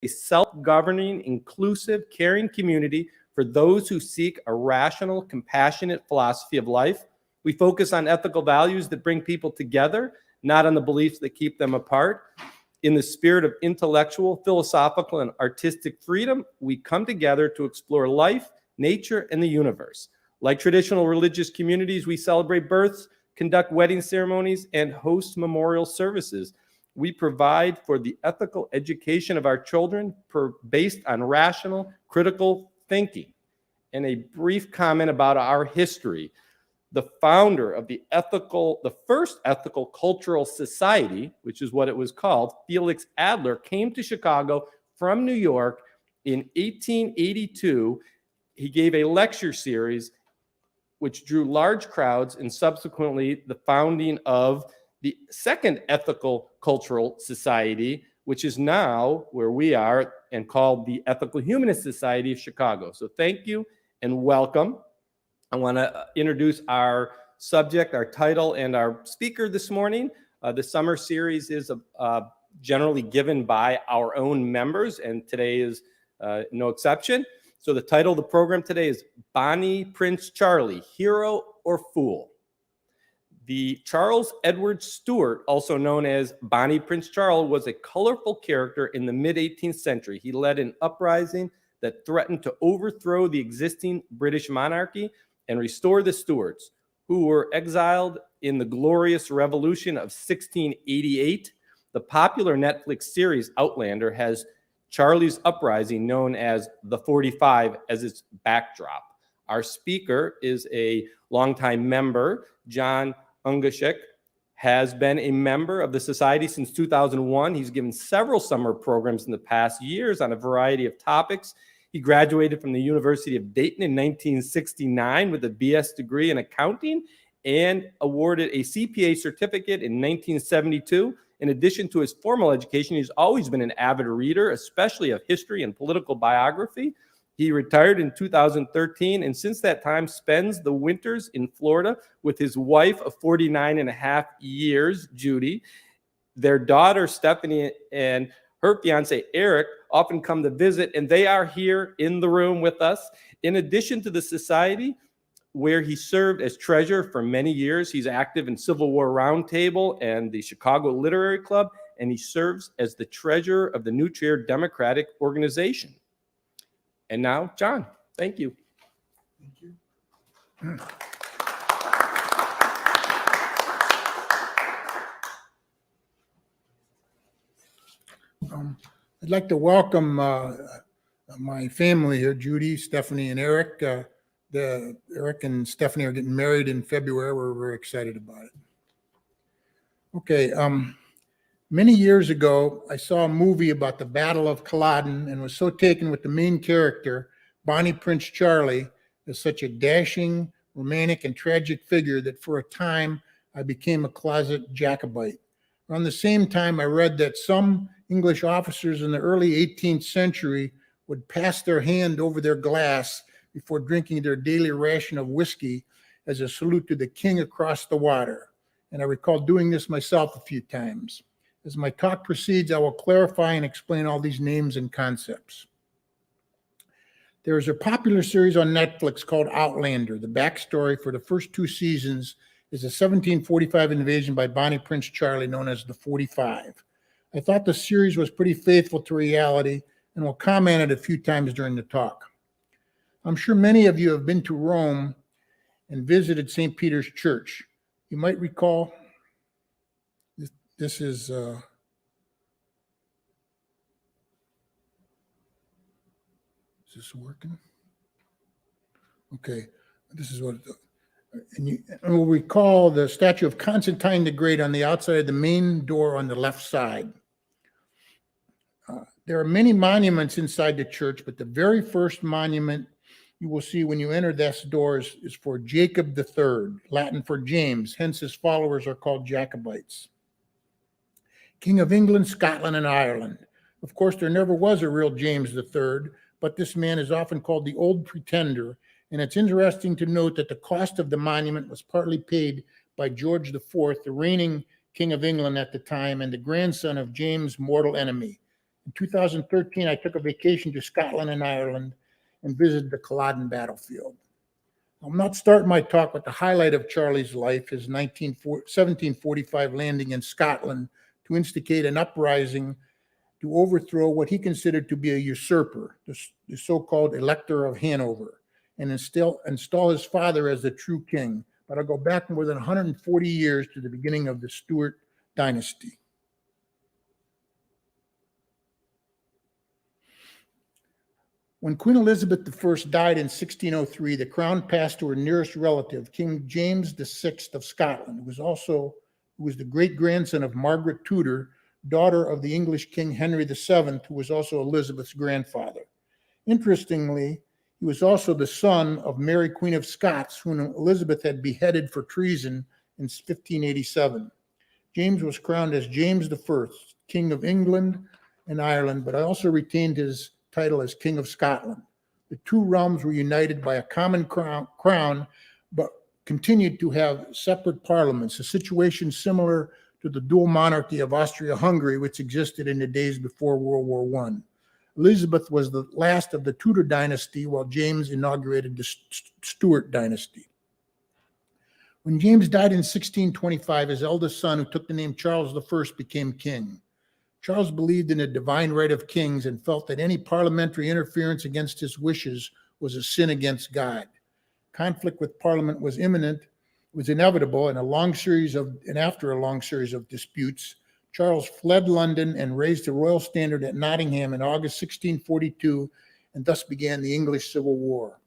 a self-governing, inclusive, caring community for those who seek a rational, compassionate philosophy of life. We focus on ethical values that bring people together, not on the beliefs that keep them apart. In the spirit of intellectual, philosophical, and artistic freedom, we come together to explore life, nature, and the universe. Like traditional religious communities, we celebrate births, conduct wedding ceremonies, and host memorial services. We provide for the ethical education of our children based on rational, critical thinking. And a brief comment about our history. The founder of the first ethical cultural society, which is what it was called, Felix Adler, came to Chicago from New York in 1882. He gave a lecture series which drew large crowds, and subsequently the founding of the second ethical cultural society, which is now where we are and called the Ethical Humanist Society of Chicago. So thank you and welcome. I want to introduce our subject, our title, and our speaker this morning. The summer series is generally given by our own members, and today is no exception. So the title of the program today is Bonnie Prince Charlie, Hero or Fool? The Charles Edward Stuart, also known as Bonnie Prince Charles, was a colorful character in the mid-18th century. He led an uprising that threatened to overthrow the existing British monarchy and restore the Stuarts, who were exiled in the Glorious Revolution of 1688. The popular Netflix series Outlander has Charlie's uprising, known as the 45, as its backdrop. Our speaker is a longtime member. John Ungashick has been a member of the society since 2001. He's given several summer programs in the past years on a variety of topics. He graduated from the University of Dayton in 1969 with a BS degree in accounting and awarded a CPA certificate in 1972. In addition to his formal education, he's always been an avid reader, especially of history and political biography. He retired in 2013, and since that time spends the winters in Florida with his wife of 49 and a half years, Judy. Their daughter, Stephanie, and her fiance, Eric, often come to visit, and they are here in the room with us. In addition to the society, where he served as treasurer for many years, he's active in Civil War Roundtable and the Chicago Literary Club, and he serves as the treasurer of the New Trier Democratic Organization. And now, John, thank you. Thank you. I'd like to welcome my family here, Judy, Stephanie, and Eric. Eric and Stephanie are getting married in February. We're very excited about it. Okay, many years ago, I saw a movie about the Battle of Culloden and was so taken with the main character, Bonnie Prince Charlie, as such a dashing, romantic, and tragic figure that for a time I became a closet Jacobite. Around the same time, I read that some English officers in the early 18th century would pass their hand over their glass before drinking their daily ration of whiskey as a salute to the king across the water. And I recall doing this myself a few times. As my talk proceeds, I will clarify and explain all these names and concepts. There is a popular series on Netflix called Outlander. The backstory for the first two seasons is a 1745 invasion by Bonnie Prince Charlie, known as the 45. I thought the series was pretty faithful to reality and will comment on it a few times during the talk. I'm sure many of you have been to Rome and visited St. Peter's Church. You might recall this is this working? Okay, this is what, and you will recall the statue of Constantine the Great on the outside of the main door on the left side. There are many monuments inside the church, but the very first monument you will see when you enter this door is for Jacob III, Latin for James, hence his followers are called Jacobites. King of England, Scotland, and Ireland. Of course, there never was a real James III, but this man is often called the Old Pretender, and it's interesting to note that the cost of the monument was partly paid by George IV, the reigning King of England at the time, and the grandson of James' mortal enemy. In 2013, I took a vacation to Scotland and Ireland and visited the Culloden battlefield. I'll not start my talk with the highlight of Charlie's life, his 1745 landing in Scotland to instigate an uprising to overthrow what he considered to be a usurper, the so-called Elector of Hanover, and install his father as the true king. But I'll go back more than 140 years to the beginning of the Stuart dynasty. When Queen Elizabeth I died in 1603, the crown passed to her nearest relative, King James VI of Scotland, who was the great-grandson of Margaret Tudor, daughter of the English King Henry VII, who was also Elizabeth's grandfather. Interestingly, he was also the son of Mary, Queen of Scots, whom Elizabeth had beheaded for treason in 1587. James was crowned as James I, King of England and Ireland, but also retained his title as King of Scotland. The two realms were united by a common crown, but continued to have separate parliaments, a situation similar to the dual monarchy of Austria-Hungary, which existed in the days before World War I. Elizabeth was the last of the Tudor dynasty, while James inaugurated the Stuart dynasty. When James died in 1625, his eldest son, who took the name Charles I, became king. Charles believed in the divine right of kings and felt that any parliamentary interference against his wishes was a sin against God. Conflict with Parliament was inevitable, and after a long series of disputes, Charles fled London and raised the royal standard at Nottingham in August 1642, and thus began the English Civil War.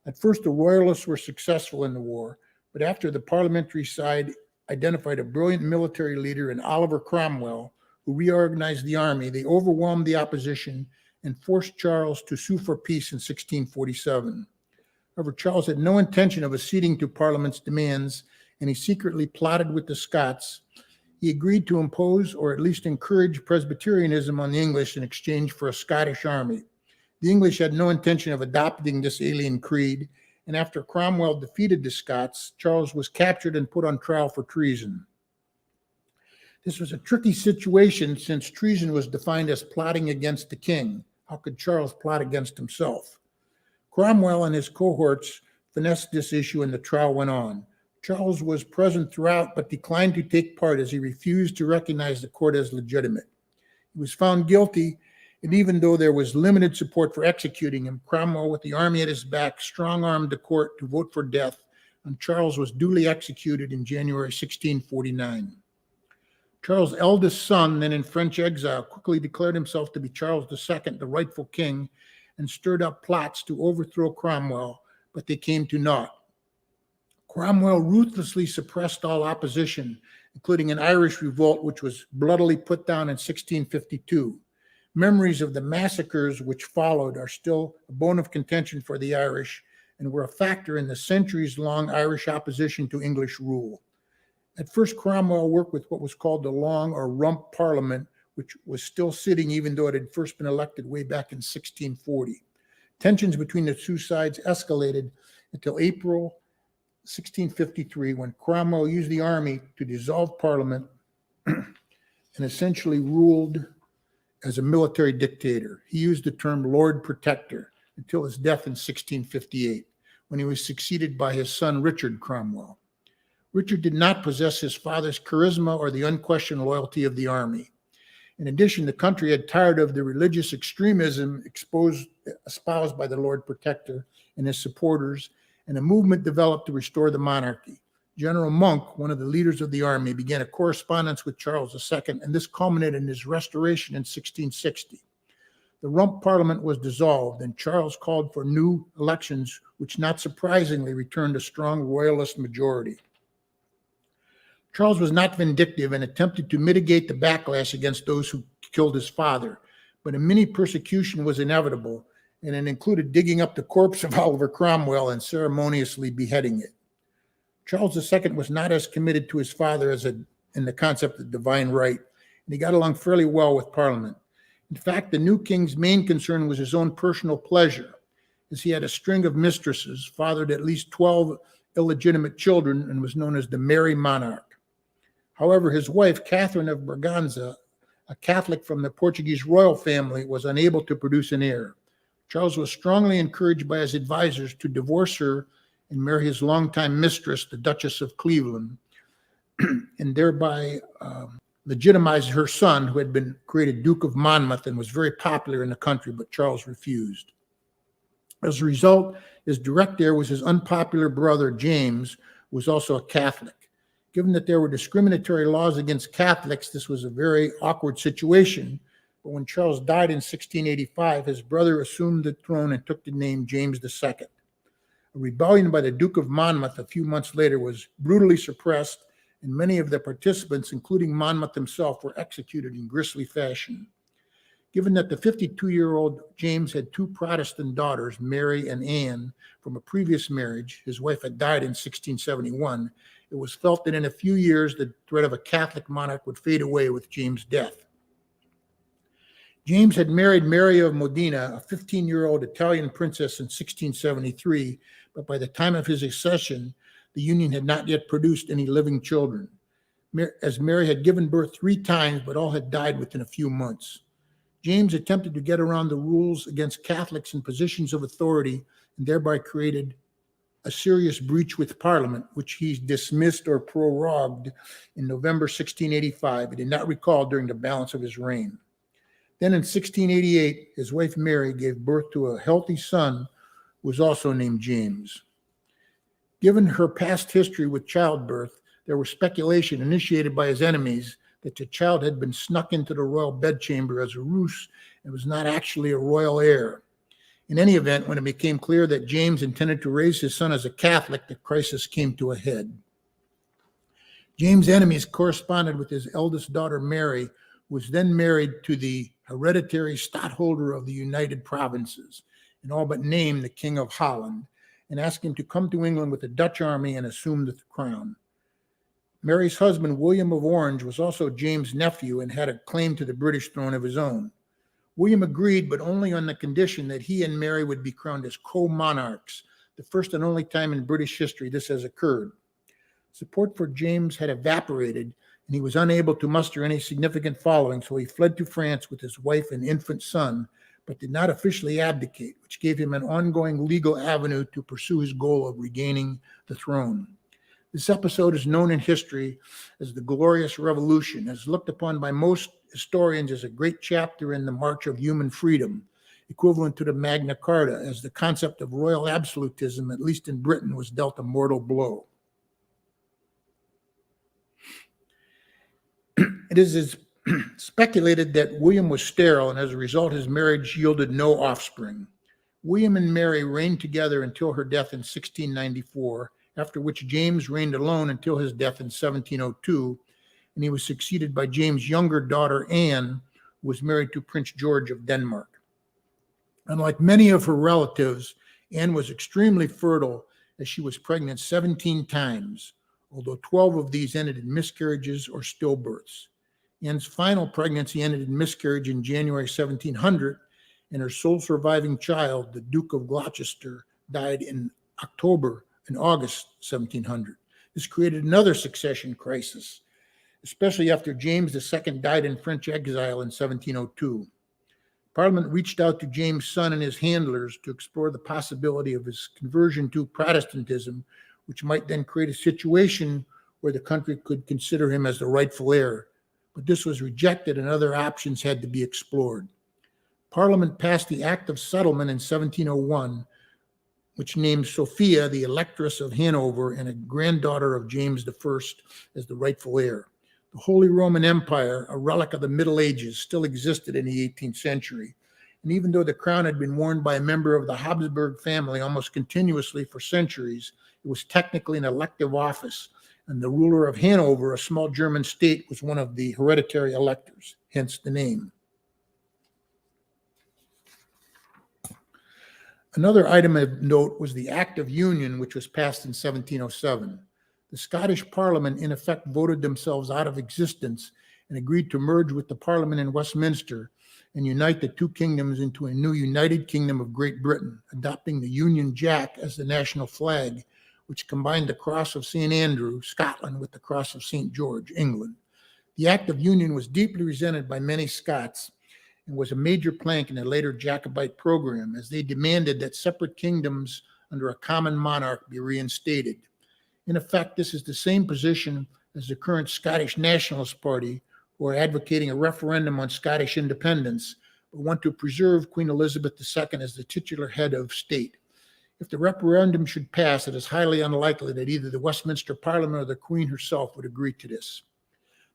At first, the royalists were successful in the war, but after the parliamentary side identified a brilliant military leader in Oliver Cromwell, who reorganized the army, they overwhelmed the opposition and forced Charles to sue for peace in 1647. However, Charles had no intention of acceding to Parliament's demands, and he secretly plotted with the Scots. He agreed to impose, or at least encourage, Presbyterianism on the English in exchange for a Scottish army. The English had no intention of adopting this alien creed, and after Cromwell defeated the Scots, Charles was captured and put on trial for treason. This was a tricky situation since treason was defined as plotting against the king. How could Charles plot against himself? Cromwell and his cohorts finessed this issue and the trial went on. Charles was present throughout but declined to take part as he refused to recognize the court as legitimate. He was found guilty, and even though there was limited support for executing him, Cromwell, with the army at his back, strong-armed the court to vote for death, and Charles was duly executed in January 1649. Charles' eldest son, then in French exile, quickly declared himself to be Charles II, the rightful king, and stirred up plots to overthrow Cromwell, but they came to naught. Cromwell ruthlessly suppressed all opposition, including an Irish revolt, which was bloodily put down in 1652. Memories of the massacres which followed are still a bone of contention for the Irish and were a factor in the centuries-long Irish opposition to English rule. At first, Cromwell worked with what was called the Long or Rump Parliament, which was still sitting even though it had first been elected way back in 1640. Tensions between the two sides escalated until April 1653, when Cromwell used the army to dissolve Parliament and essentially ruled as a military dictator. He used the term Lord Protector until his death in 1658, when he was succeeded by his son Richard Cromwell. Richard did not possess his father's charisma or the unquestioned loyalty of the army. In addition, the country had tired of the religious extremism espoused by the Lord Protector and his supporters, and a movement developed to restore the monarchy. General Monk, one of the leaders of the army, began a correspondence with Charles II, and this culminated in his restoration in 1660. The Rump Parliament was dissolved, and Charles called for new elections, which not surprisingly returned a strong royalist majority. Charles was not vindictive and attempted to mitigate the backlash against those who killed his father, but a mini persecution was inevitable, and it included digging up the corpse of Oliver Cromwell and ceremoniously beheading it. Charles II was not as committed to his father as in the concept of divine right, and he got along fairly well with Parliament. In fact, the new king's main concern was his own personal pleasure, as he had a string of mistresses, fathered at least 12 illegitimate children, and was known as the Merry Monarch. However, his wife, Catherine of Braganza, a Catholic from the Portuguese royal family, was unable to produce an heir. Charles was strongly encouraged by his advisors to divorce her and marry his longtime mistress, the Duchess of Cleveland, and thereby legitimized her son, who had been created Duke of Monmouth and was very popular in the country, but Charles refused. As a result, his direct heir was his unpopular brother, James, who was also a Catholic. Given that there were discriminatory laws against Catholics, this was a very awkward situation. But when Charles died in 1685, his brother assumed the throne and took the name James II. A rebellion by the Duke of Monmouth a few months later was brutally suppressed, and many of the participants, including Monmouth himself, were executed in grisly fashion. Given that the 52-year-old James had two Protestant daughters, Mary and Anne, from a previous marriage, his wife had died in 1671, it was felt that in a few years the threat of a Catholic monarch would fade away with James' death. James had married Mary of Modena, a 15-year-old Italian princess, in 1673, but by the time of his accession, the union had not yet produced any living children, as Mary had given birth 3 times, but all had died within a few months. James attempted to get around the rules against Catholics in positions of authority and thereby created a serious breach with Parliament, which he dismissed or prorogued in November 1685. He did not recall during the balance of his reign. Then in 1688, his wife Mary gave birth to a healthy son who was also named James. Given her past history with childbirth, there was speculation initiated by his enemies that the child had been snuck into the royal bedchamber as a ruse and was not actually a royal heir. In any event, when it became clear that James intended to raise his son as a Catholic, the crisis came to a head. James' enemies corresponded with his eldest daughter, Mary, who was then married to the hereditary stadtholder of the United Provinces, in all but name the King of Holland, and asked him to come to England with the Dutch army and assume the crown. Mary's husband, William of Orange, was also James' nephew and had a claim to the British throne of his own. William agreed, but only on the condition that he and Mary would be crowned as co-monarchs, the first and only time in British history this has occurred. Support for James had evaporated, and he was unable to muster any significant following, so he fled to France with his wife and infant son, but did not officially abdicate, which gave him an ongoing legal avenue to pursue his goal of regaining the throne. This episode is known in history as the Glorious Revolution, as looked upon by most historians as a great chapter in the march of human freedom, equivalent to the Magna Carta, as the concept of royal absolutism, at least in Britain, was dealt a mortal blow. It is speculated that William was sterile, and as a result, his marriage yielded no offspring. William and Mary reigned together until her death in 1694, after which James reigned alone until his death in 1702, and he was succeeded by James' younger daughter, Anne, who was married to Prince George of Denmark. Unlike many of her relatives, Anne was extremely fertile, as she was pregnant 17 times, although 12 of these ended in miscarriages or stillbirths. Anne's final pregnancy ended in miscarriage in January 1700, and her sole surviving child, the Duke of Gloucester, died in August 1700. This created another succession crisis, especially after James II died in French exile in 1702. Parliament reached out to James' son and his handlers to explore the possibility of his conversion to Protestantism, which might then create a situation where the country could consider him as the rightful heir. But this was rejected and other options had to be explored. Parliament passed the Act of Settlement in 1701, which named Sophia, the Electress of Hanover and a granddaughter of James I, as the rightful heir. The Holy Roman Empire, a relic of the Middle Ages, still existed in the 18th century. And even though the crown had been worn by a member of the Habsburg family almost continuously for centuries, it was technically an elective office, and the ruler of Hanover, a small German state, was one of the hereditary electors, hence the name. Another item of note was the Act of Union, which was passed in 1707. The Scottish Parliament, in effect, voted themselves out of existence and agreed to merge with the Parliament in Westminster and unite the two kingdoms into a new United Kingdom of Great Britain, adopting the Union Jack as the national flag, which combined the Cross of St. Andrew, Scotland, with the Cross of St. George, England. The Act of Union was deeply resented by many Scots and was a major plank in the later Jacobite program, as they demanded that separate kingdoms under a common monarch be reinstated. In effect, this is the same position as the current Scottish Nationalist Party, who are advocating a referendum on Scottish independence, but want to preserve Queen Elizabeth II as the titular head of state. If the referendum should pass, it is highly unlikely that either the Westminster Parliament or the Queen herself would agree to this.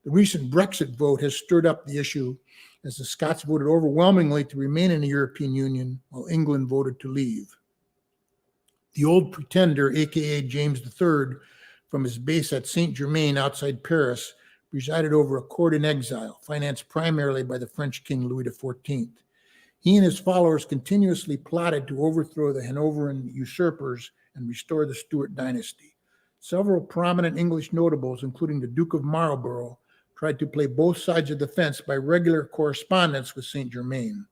The recent Brexit vote has stirred up the issue, as the Scots voted overwhelmingly to remain in the European Union, while England voted to leave. The Old Pretender, a.k.a. James III, from his base at Saint-Germain outside Paris, presided over a court in exile, financed primarily by the French King Louis XIV. He and his followers continuously plotted to overthrow the Hanoverian usurpers and restore the Stuart dynasty. Several prominent English notables, including the Duke of Marlborough, tried to play both sides of the fence by regular correspondence with Saint-Germain.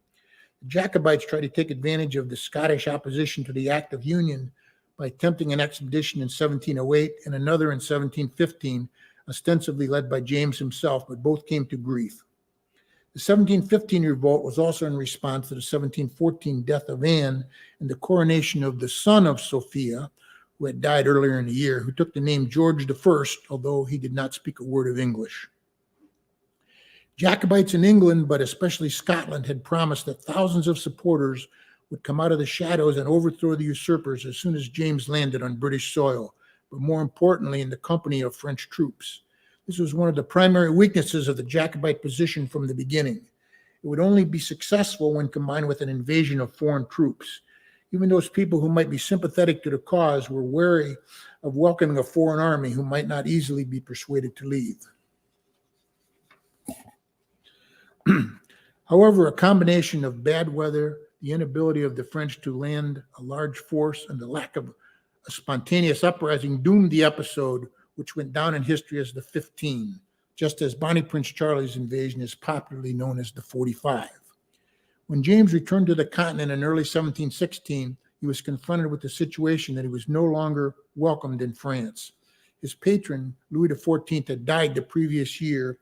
The Jacobites tried to take advantage of the Scottish opposition to the Act of Union by attempting an expedition in 1708 and another in 1715, ostensibly led by James himself, but both came to grief. The 1715 revolt was also in response to the 1714 death of Anne and the coronation of the son of Sophia, who had died earlier in the year, who took the name George I, although he did not speak a word of English. Jacobites in England, but especially Scotland, had promised that thousands of supporters would come out of the shadows and overthrow the usurpers as soon as James landed on British soil, but more importantly, in the company of French troops. This was one of the primary weaknesses of the Jacobite position from the beginning. It would only be successful when combined with an invasion of foreign troops. Even those people who might be sympathetic to the cause were wary of welcoming a foreign army who might not easily be persuaded to leave. However, a combination of bad weather, the inability of the French to land a large force, and the lack of a spontaneous uprising doomed the episode, which went down in history as the 15, just as Bonnie Prince Charlie's invasion is popularly known as the 45. When James returned to the continent in early 1716, he was confronted with the situation that he was no longer welcomed in France. His patron, Louis XIV, had died the previous year,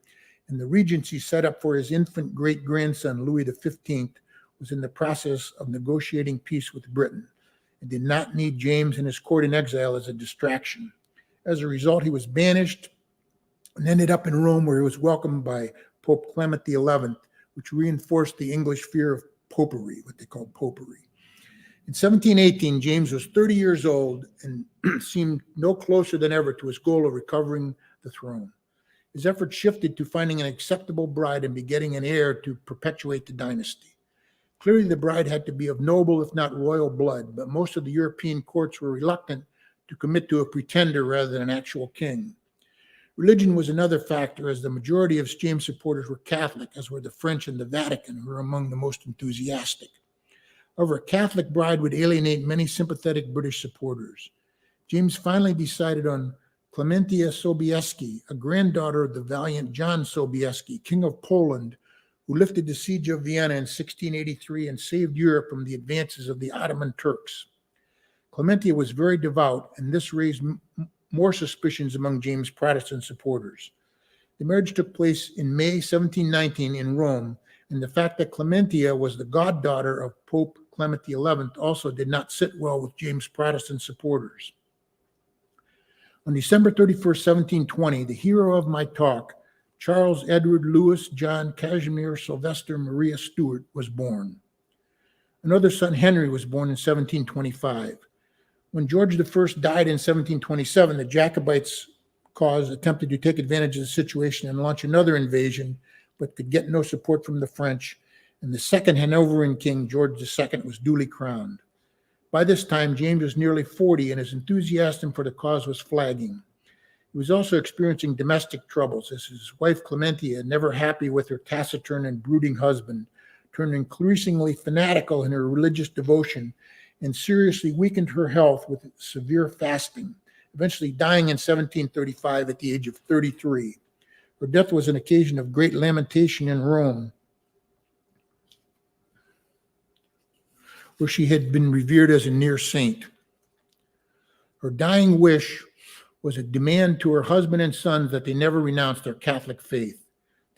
and the regency set up for his infant great-grandson, Louis XV, was in the process of negotiating peace with Britain and did not need James and his court in exile as a distraction. As a result, he was banished and ended up in Rome, where he was welcomed by Pope Clement XI, which reinforced the English fear of popery, what they called popery. In 1718, James was 30 years old and seemed no closer than ever to his goal of recovering the throne. His efforts shifted to finding an acceptable bride and begetting an heir to perpetuate the dynasty. Clearly, the bride had to be of noble, if not royal blood, but most of the European courts were reluctant to commit to a pretender rather than an actual king. Religion was another factor, as the majority of James supporters were Catholic, as were the French and the Vatican, who were among the most enthusiastic. However, a Catholic bride would alienate many sympathetic British supporters. James finally decided on Clementia Sobieski, a granddaughter of the valiant John Sobieski, King of Poland, who lifted the siege of Vienna in 1683 and saved Europe from the advances of the Ottoman Turks. Clementia was very devout, and this raised more suspicions among James' Protestant supporters. The marriage took place in May 1719 in Rome, and the fact that Clementia was the goddaughter of Pope Clement XI also did not sit well with James' Protestant supporters. On December 31st, 1720, the hero of my talk, Charles Edward Louis John Casimir Sylvester Maria Stuart, was born. Another son, Henry, was born in 1725. When George I died in 1727, the Jacobites' cause attempted to take advantage of the situation and launch another invasion, but could get no support from the French, and the second Hanoverian king, George II, was duly crowned. By this time, James was nearly 40, and his enthusiasm for the cause was flagging. He was also experiencing domestic troubles, as his wife Clementia, never happy with her taciturn and brooding husband, turned increasingly fanatical in her religious devotion and seriously weakened her health with severe fasting, eventually dying in 1735 at the age of 33. Her death was an occasion of great lamentation in Rome, where she had been revered as a near saint. Her dying wish was a demand to her husband and sons that they never renounce their Catholic faith.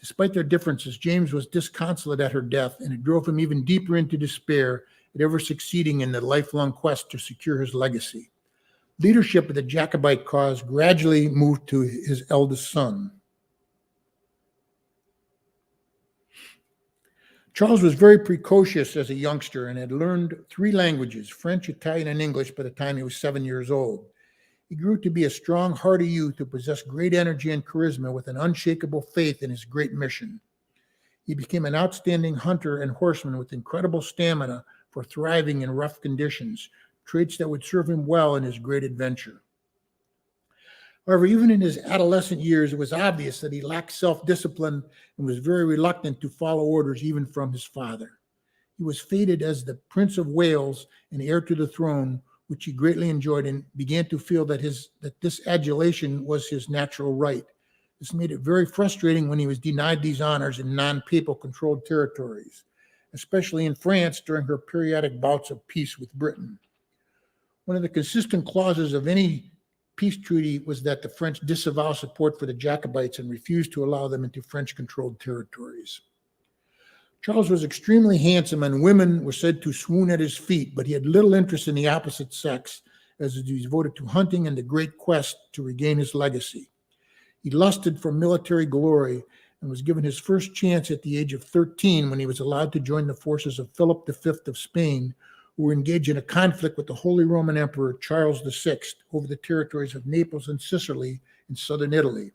Despite their differences, James was disconsolate at her death, and it drove him even deeper into despair at ever succeeding in the lifelong quest to secure his legacy. Leadership of the Jacobite cause gradually moved to his eldest son. Charles was very precocious as a youngster and had learned 3 languages, French, Italian, and English, by the time he was 7 years old. He grew to be a strong, hardy youth who possessed great energy and charisma with an unshakable faith in his great mission. He became an outstanding hunter and horseman with incredible stamina for thriving in rough conditions, traits that would serve him well in his great adventure. However, even in his adolescent years, it was obvious that he lacked self-discipline and was very reluctant to follow orders even from his father. He was fated as the Prince of Wales and heir to the throne, which he greatly enjoyed, and began to feel that this adulation was his natural right. This made it very frustrating when he was denied these honors in non-papal controlled territories, especially in France during her periodic bouts of peace with Britain. One of the consistent clauses of any peace treaty was that the French disavow support for the Jacobites and refuse to allow them into French-controlled territories. Charles was extremely handsome, and women were said to swoon at his feet, but he had little interest in the opposite sex, as he was devoted to hunting and the great quest to regain his legacy. He lusted for military glory and was given his first chance at the age of 13 when he was allowed to join the forces of Philip V of Spain, who were engaged in a conflict with the Holy Roman Emperor Charles VI over the territories of Naples and Sicily in southern Italy.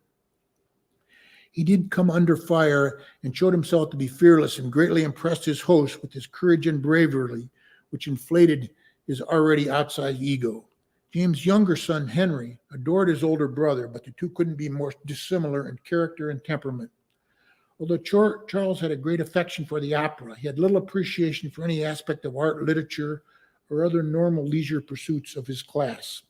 He did come under fire and showed himself to be fearless and greatly impressed his host with his courage and bravery, which inflated his already outsized ego. James' younger son, Henry, adored his older brother, but the two couldn't be more dissimilar in character and temperament. Although Charles had a great affection for the opera, he had little appreciation for any aspect of art, literature, or other normal leisure pursuits of his class.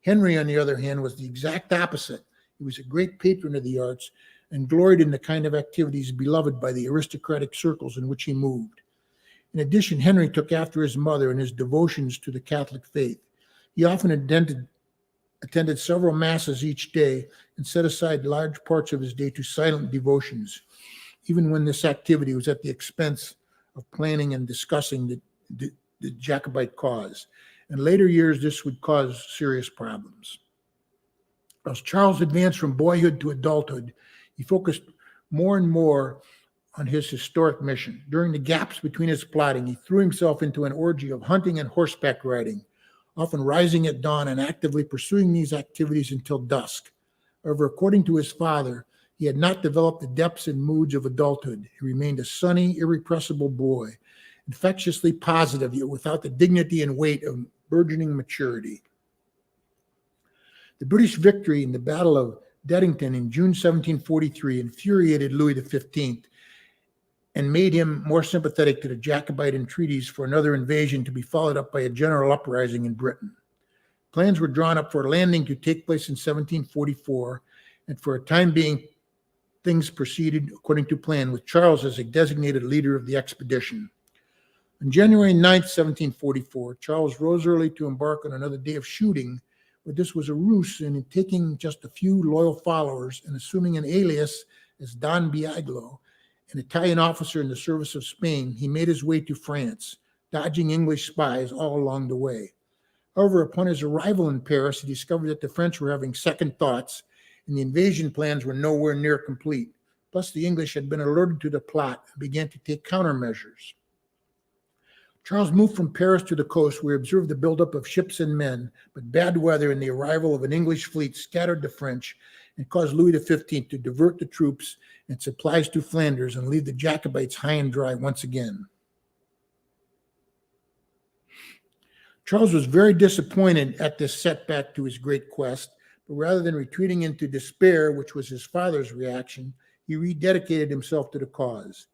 Henry, on the other hand, was the exact opposite. He was a great patron of the arts and gloried in the kind of activities beloved by the aristocratic circles in which he moved. In addition, Henry took after his mother in his devotions to the Catholic faith. He often attended several masses each day and set aside large parts of his day to silent devotions, even when this activity was at the expense of planning and discussing the Jacobite cause. In later years, this would cause serious problems. As Charles advanced from boyhood to adulthood, he focused more and more on his historic mission. During the gaps between his plotting, he threw himself into an orgy of hunting and horseback riding, often rising at dawn and actively pursuing these activities until dusk. However, according to his father, he had not developed the depths and moods of adulthood. He remained a sunny, irrepressible boy, infectiously positive, yet without the dignity and weight of burgeoning maturity. The British victory in the Battle of Deddington in June 1743 infuriated Louis XV and made him more sympathetic to the Jacobite entreaties for another invasion to be followed up by a general uprising in Britain. Plans were drawn up for a landing to take place in 1744, and for a time being, things proceeded according to plan, with Charles as a designated leader of the expedition. On January 9th, 1744, Charles rose early to embark on another day of shooting, but this was a ruse, and in taking just a few loyal followers and assuming an alias as Don Biaglo, an Italian officer in the service of Spain, he made his way to France, dodging English spies all along the way. However, upon his arrival in Paris, he discovered that the French were having second thoughts, and the invasion plans were nowhere near complete. Plus, the English had been alerted to the plot and began to take countermeasures. Charles moved from Paris to the coast, where he observed the buildup of ships and men, but bad weather and the arrival of an English fleet scattered the French and caused Louis XV to divert the troops and supplies to Flanders and leave the Jacobites high and dry once again. Charles was very disappointed at this setback to his great quest, but rather than retreating into despair, which was his father's reaction, he rededicated himself to the cause.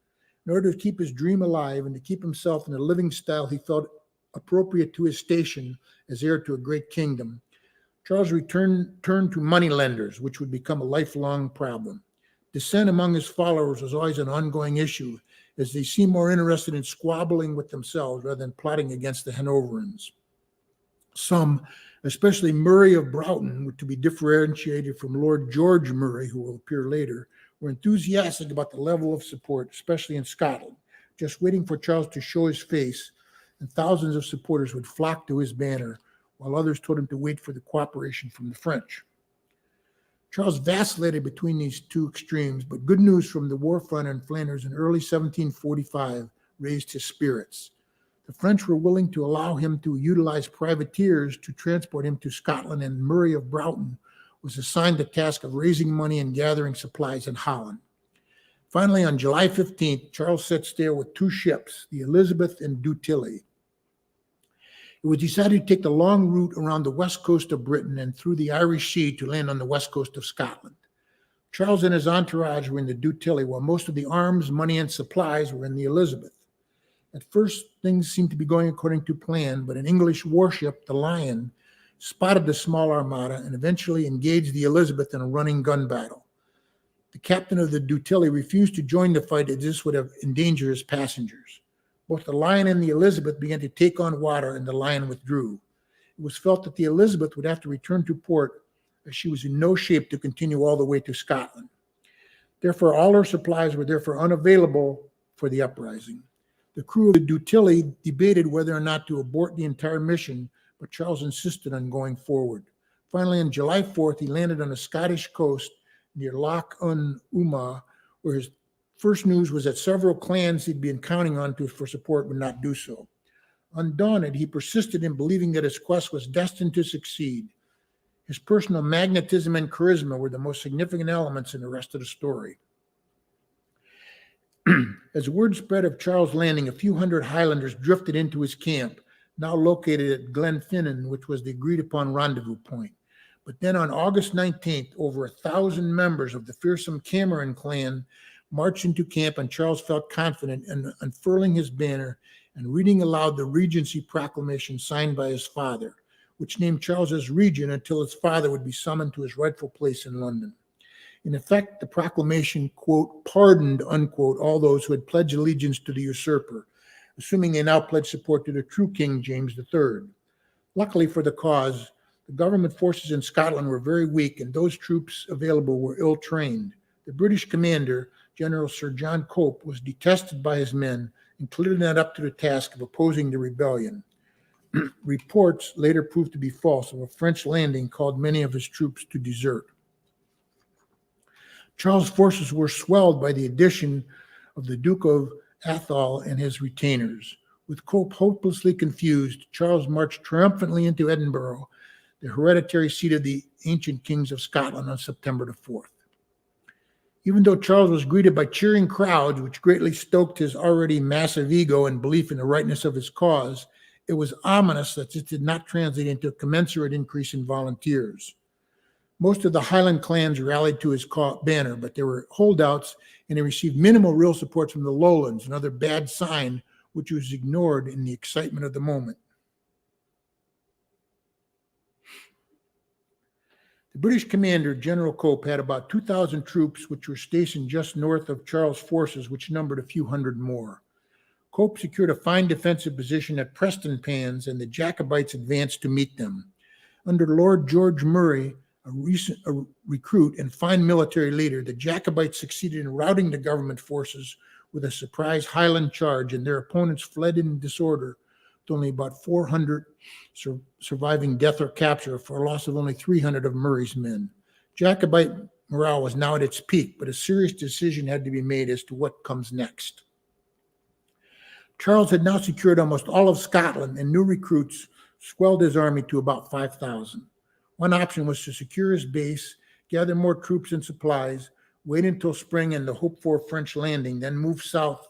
In order to keep his dream alive and to keep himself in a living style he felt appropriate to his station as heir to a great kingdom, Charles turned to moneylenders, which would become a lifelong problem. Dissent among his followers was always an ongoing issue, as they seemed more interested in squabbling with themselves rather than plotting against the Hanoverians. Some, especially Murray of Broughton, were to be differentiated from Lord George Murray, who will appear later, were enthusiastic about the level of support, especially in Scotland, just waiting for Charles to show his face, and thousands of supporters would flock to his banner, while others told him to wait for the cooperation from the French. Charles vacillated between these two extremes, but good news from the war front in Flanders in early 1745 raised his spirits. The French were willing to allow him to utilize privateers to transport him to Scotland, and Murray of Broughton was assigned the task of raising money and gathering supplies in Holland. Finally, on July 15th, Charles set sail with two ships, the Elizabeth and Dutilley. It was decided to take the long route around the west coast of Britain and through the Irish Sea to land on the west coast of Scotland. Charles and his entourage were in the Dutilley, while most of the arms, money, and supplies were in the Elizabeth. At first, things seemed to be going according to plan, but an English warship, the Lion, spotted the small armada and eventually engaged the Elizabeth in a running gun battle. The captain of the Dutilley refused to join the fight, as this would have endangered his passengers. Both the Lion and the Elizabeth began to take on water, and the Lion withdrew. It was felt that the Elizabeth would have to return to port, as she was in no shape to continue all the way to Scotland. Therefore, all her supplies were therefore unavailable for the uprising. The crew of the Dutilley debated whether or not to abort the entire mission, but Charles insisted on going forward. Finally, on July 4th, he landed on the Scottish coast near Loch Umma, where his first news was that several clans he'd been counting on for support would not do so. Undaunted, he persisted in believing that his quest was destined to succeed. His personal magnetism and charisma were the most significant elements in the rest of the story. As word spread of Charles' landing, a few hundred Highlanders drifted into his camp, now located at Glenfinnan, which was the agreed-upon rendezvous point. But then on August 19th, over 1,000 members of the fearsome Cameron clan marched into camp, and Charles felt confident in unfurling his banner and reading aloud the Regency proclamation signed by his father, which named Charles as regent until his father would be summoned to his rightful place in London. In effect, the proclamation, quote, pardoned, unquote, all those who had pledged allegiance to the usurper, assuming they now pledged support to the true King James III. Luckily for the cause, the government forces in Scotland were very weak, and those troops available were ill-trained. The British commander, General Sir John Cope, was detested by his men and clearly not up to the task of opposing the rebellion. Reports later proved to be false of a French landing caused many of his troops to desert. Charles' forces were swelled by the addition of the Duke of Atholl and his retainers. With Cope hopelessly confused, Charles marched triumphantly into Edinburgh, the hereditary seat of the ancient kings of Scotland, on September the 4th. Even though Charles was greeted by cheering crowds, which greatly stoked his already massive ego and belief in the rightness of his cause, it was ominous that this did not translate into a commensurate increase in volunteers. Most of the Highland clans rallied to his banner, but there were holdouts, and he received minimal real support from the Lowlands, another bad sign which was ignored in the excitement of the moment. The British commander, General Cope, had about 2,000 troops which were stationed just north of Charles' forces, which numbered a few hundred more. Cope secured a fine defensive position at Prestonpans, and the Jacobites advanced to meet them. Under Lord George Murray, a recruit and fine military leader, the Jacobites succeeded in routing the government forces with a surprise Highland charge, and their opponents fled in disorder, with only about 400 surviving death or capture, for a loss of only 300 of Murray's men. Jacobite morale was now at its peak, but a serious decision had to be made as to what comes next. Charles had now secured almost all of Scotland, and new recruits swelled his army to about 5,000. One option was to secure his base, gather more troops and supplies, wait until spring and the hoped-for French landing, then move south.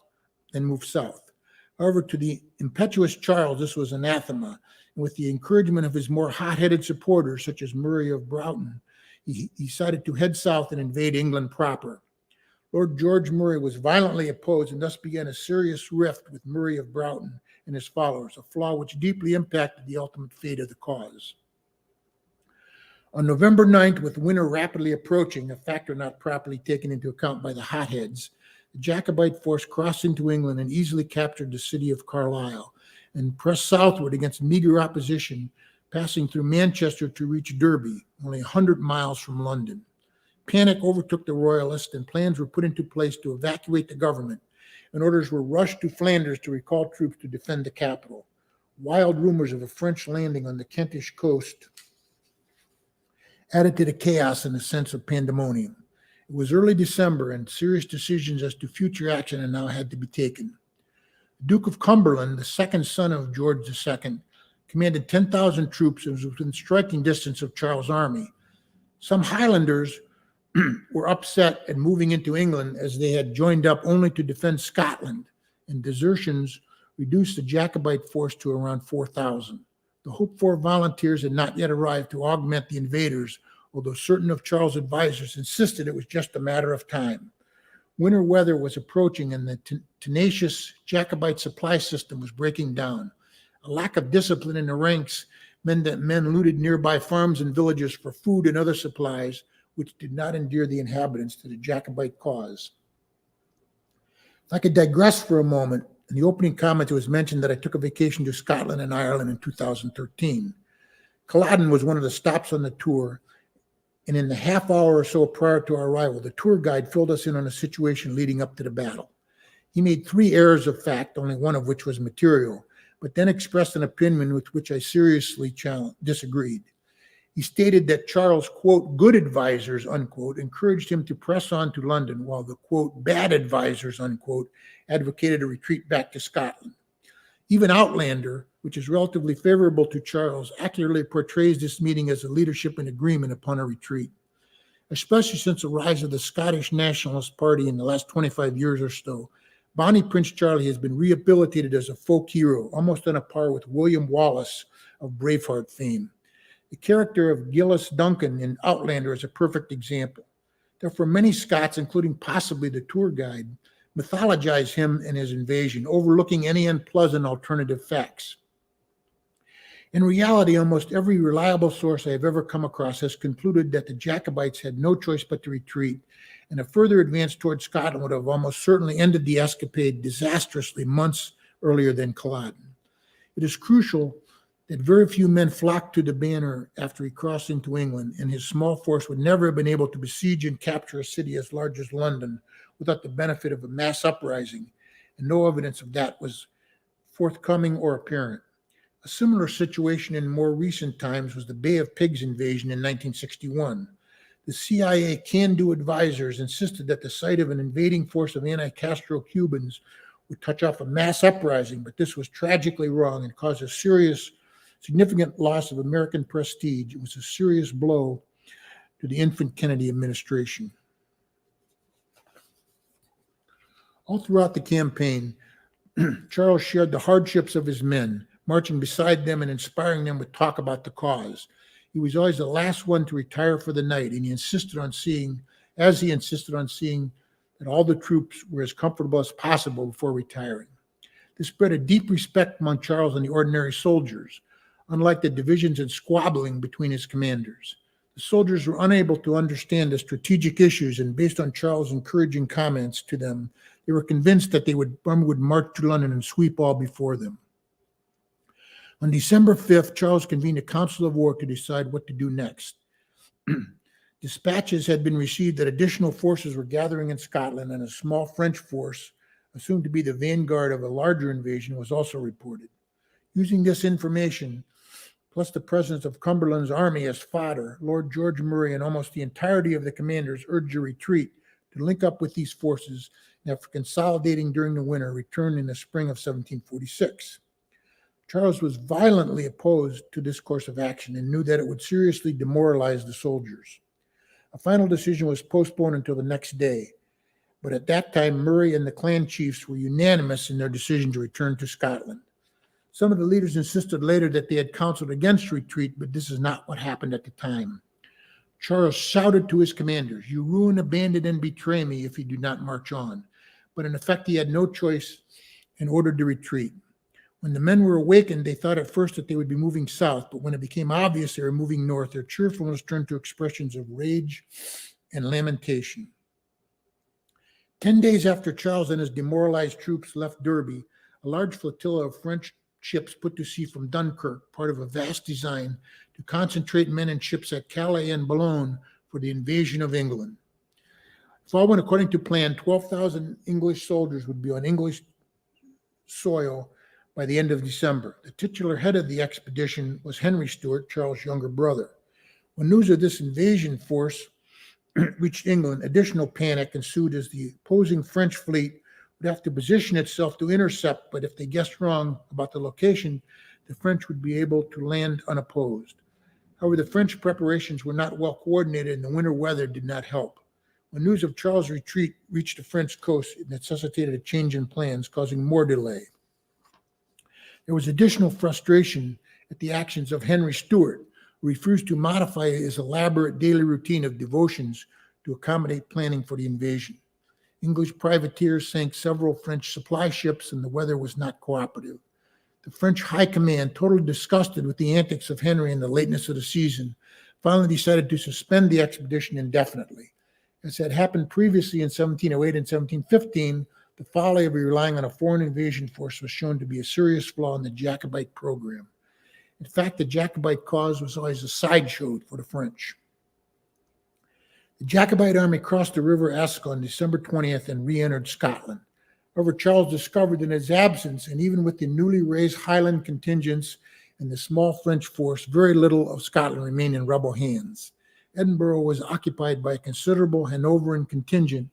However, to the impetuous Charles, this was anathema, and with the encouragement of his more hot-headed supporters, such as Murray of Broughton, he decided to head south and invade England proper. Lord George Murray was violently opposed, and thus began a serious rift with Murray of Broughton and his followers, a flaw which deeply impacted the ultimate fate of the cause. On November 9th, with winter rapidly approaching, a factor not properly taken into account by the hotheads, the Jacobite force crossed into England and easily captured the city of Carlisle, and pressed southward against meager opposition, passing through Manchester to reach Derby, only 100 miles from London. Panic overtook the royalists, and plans were put into place to evacuate the government, and orders were rushed to Flanders to recall troops to defend the capital. Wild rumors of a French landing on the Kentish coast added to the chaos and the sense of pandemonium. It was early December, and serious decisions as to future action had now had to be taken. The Duke of Cumberland, the second son of George II, commanded 10,000 troops and was within striking distance of Charles' army. Some Highlanders were upset at moving into England as they had joined up only to defend Scotland, and desertions reduced the Jacobite force to around 4,000. The hoped-for volunteers had not yet arrived to augment the invaders, although certain of Charles' advisors insisted it was just a matter of time. Winter weather was approaching, and the tenacious Jacobite supply system was breaking down. A lack of discipline in the ranks meant that men looted nearby farms and villages for food and other supplies, which did not endear the inhabitants to the Jacobite cause. If I could digress for a moment, in the opening comment it was mentioned that I took a vacation to Scotland and Ireland in 2013. Culloden was one of the stops on the tour, and in the half hour or so prior to our arrival, the tour guide filled us in on the situation leading up to the battle. He made 3 errors of fact, only one of which was material, but then expressed an opinion with which I seriously disagreed. He stated that Charles', quote, good advisors, unquote, encouraged him to press on to London, while the, quote, bad advisors, unquote, advocated a retreat back to Scotland. Even Outlander, which is relatively favorable to Charles, accurately portrays this meeting as a leadership and agreement upon a retreat. Especially since the rise of the Scottish Nationalist Party in the last 25 years or so, Bonnie Prince Charlie has been rehabilitated as a folk hero, almost on a par with William Wallace of Braveheart fame. The character of Gillis Duncan in Outlander is a perfect example. Therefore, many Scots, including possibly the tour guide, mythologize him and his invasion, overlooking any unpleasant alternative facts. In reality, almost every reliable source I have ever come across has concluded that the Jacobites had no choice but to retreat, and a further advance toward Scotland would have almost certainly ended the escapade disastrously months earlier than Culloden. It is crucial that very few men flocked to the banner after he crossed into England, and his small force would never have been able to besiege and capture a city as large as London without the benefit of a mass uprising, and no evidence of that was forthcoming or apparent. A similar situation in more recent times was the Bay of Pigs invasion in 1961. The CIA can-do advisors insisted that the sight of an invading force of anti-Castro Cubans would touch off a mass uprising, but this was tragically wrong and caused a significant loss of American prestige. It was a serious blow to the infant Kennedy administration. All throughout the campaign, Charles shared the hardships of his men, marching beside them and inspiring them with talk about the cause. He was always the last one to retire for the night, and he insisted on seeing that all the troops were as comfortable as possible before retiring. This bred a deep respect among Charles and the ordinary soldiers, unlike the divisions and squabbling between his commanders. The soldiers were unable to understand the strategic issues, and based on Charles' encouraging comments to them, they were convinced that they would march to London and sweep all before them. On December 5th, Charles convened a council of war to decide what to do next. Dispatches had been received that additional forces were gathering in Scotland, and a small French force, assumed to be the vanguard of a larger invasion, was also reported. Using this information, plus the presence of Cumberland's army as fodder, Lord George Murray and almost the entirety of the commanders urged a retreat to link up with these forces, and after consolidating during the winter, returned in the spring of 1746. Charles was violently opposed to this course of action and knew that it would seriously demoralize the soldiers. A final decision was postponed until the next day, but at that time, Murray and the clan chiefs were unanimous in their decision to return to Scotland. Some of the leaders insisted later that they had counseled against retreat, but this is not what happened at the time. Charles shouted to his commanders, "You ruin, abandon, and betray me if you do not march on." But in effect, he had no choice and ordered to retreat. When the men were awakened, they thought at first that they would be moving south, but when it became obvious they were moving north, their cheerfulness turned to expressions of rage and lamentation. 10 days after Charles and his demoralized troops left Derby, a large flotilla of French ships put to sea from Dunkirk, part of a vast design to concentrate men and ships at Calais and Boulogne for the invasion of England. If all went according to plan, 12,000 English soldiers would be on English soil by the end of December. The titular head of the expedition was Henry Stuart, Charles' younger brother. When news of this invasion force reached England, additional panic ensued as the opposing French fleet would have to position itself to intercept, but if they guessed wrong about the location, the French would be able to land unopposed. However, the French preparations were not well coordinated and the winter weather did not help. When news of Charles' retreat reached the French coast, it necessitated a change in plans, causing more delay. There was additional frustration at the actions of Henry Stuart, who refused to modify his elaborate daily routine of devotions to accommodate planning for the invasion. English privateers sank several French supply ships, and the weather was not cooperative. The French high command, totally disgusted with the antics of Henry and the lateness of the season, finally decided to suspend the expedition indefinitely. As had happened previously in 1708 and 1715, the folly of relying on a foreign invasion force was shown to be a serious flaw in the Jacobite program. In fact, the Jacobite cause was always a sideshow for the French. The Jacobite army crossed the River Esk on December 20th and re-entered Scotland. However, Charles discovered in his absence, and even with the newly raised Highland contingents and the small French force, very little of Scotland remained in rebel hands. Edinburgh was occupied by a considerable Hanoverian contingent,